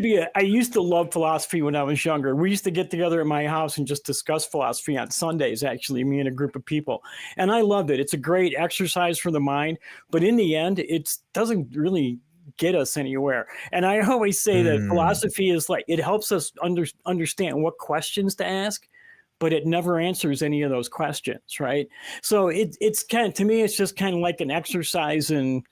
to love philosophy when I was younger. We used to get together at my house and just discuss philosophy on Sundays, actually, me and a group of people. And I loved it. It's a great exercise for the mind. But in the end, it doesn't really get us anywhere. And I always say that philosophy is like, it helps us understand what questions to ask, but it never answers any of those questions, right? So it's kind of, to me, it's just kind of like an exercise in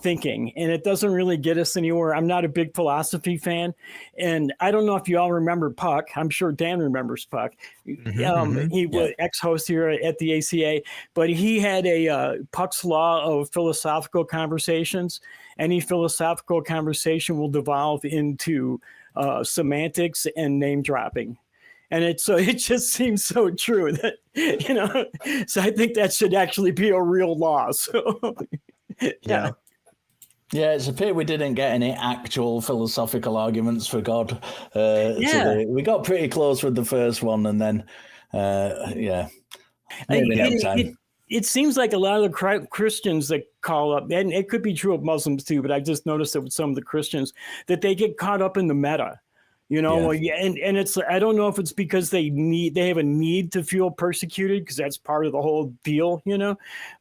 thinking, and it doesn't really get us anywhere. I'm not a big philosophy fan, and I don't know if you all remember Puck. I'm sure Dan remembers Puck. He was ex-host here at the ACA, but he had a Puck's law of philosophical conversations. Any philosophical conversation will devolve into semantics and name dropping. And it just seems so true that, so I think that should actually be a real law. So, yeah. Yeah, it's a pity we didn't get any actual philosophical arguments for God today. We got pretty close with the first one, and then, maybe next time. It seems like a lot of the Christians that call up, and it could be true of Muslims too, but I just noticed it with some of the Christians, that they get caught up in the meta. And it's, I don't know if it's because they have a need to feel persecuted, because that's part of the whole deal,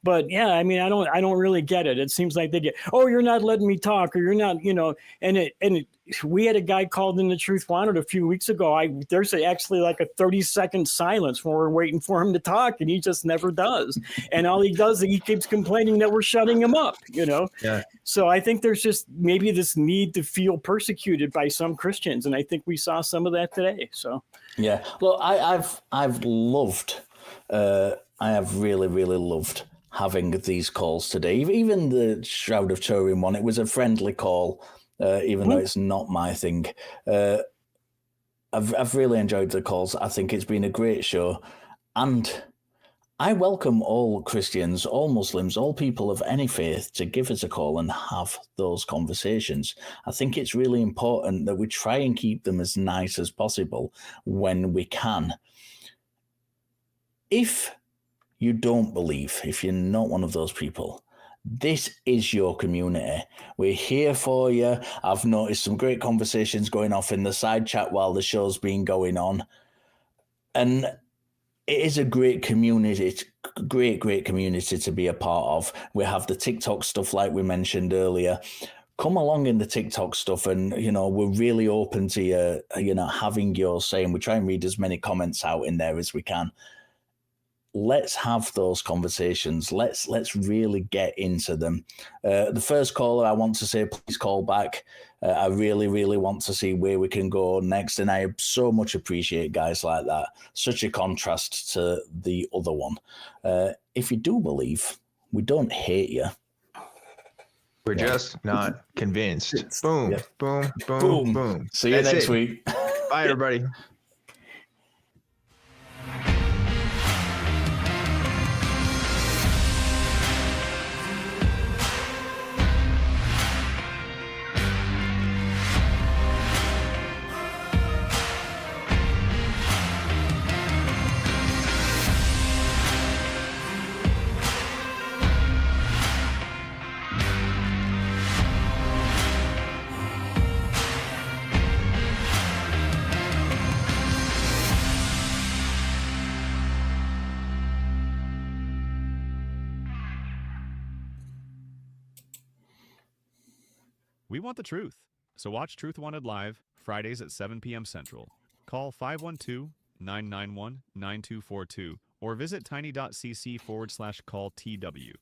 but yeah, I mean, I don't really get it. It seems like they get, oh, you're not letting me talk, or you're not, we had a guy called in the Truth Wanted a few weeks ago. There's actually like a 30-second silence when we're waiting for him to talk, and he just never does. And all he does is he keeps complaining that we're shutting him up, Yeah. So I think there's just maybe this need to feel persecuted by some Christians, and I think we saw some of that today. So yeah, look, I've loved, I have really, really loved having these calls today. Even the Shroud of Turin one, it was a friendly call. Even though it's not my thing. I've really enjoyed the calls. I think it's been a great show. And I welcome all Christians, all Muslims, all people of any faith to give us a call and have those conversations. I think it's really important that we try and keep them as nice as possible when we can. If you don't believe, if you're not one of those people, this is your community. We're here for you. I've noticed some great conversations going off in the side chat while the show's been going on. And it is a great community, great community to be a part of. We have the TikTok stuff like we mentioned earlier. come along in the TikTok stuff, and we're really open to having your say, and we try and read as many comments out in there as we can. Let's have those conversations. Let's really get into them. The first caller, I want to say, please call back. I really, really want to see where we can go next, and I so much appreciate guys like that. Such a contrast to the other one. If you do believe, we don't hate you. We're just not convinced. Boom, yeah. boom, boom, boom. See you next week. Bye, everybody. We want the truth. So watch Truth Wanted live Fridays at 7 p.m. Central. Call 512-991-9242 or visit tiny.cc/call TW.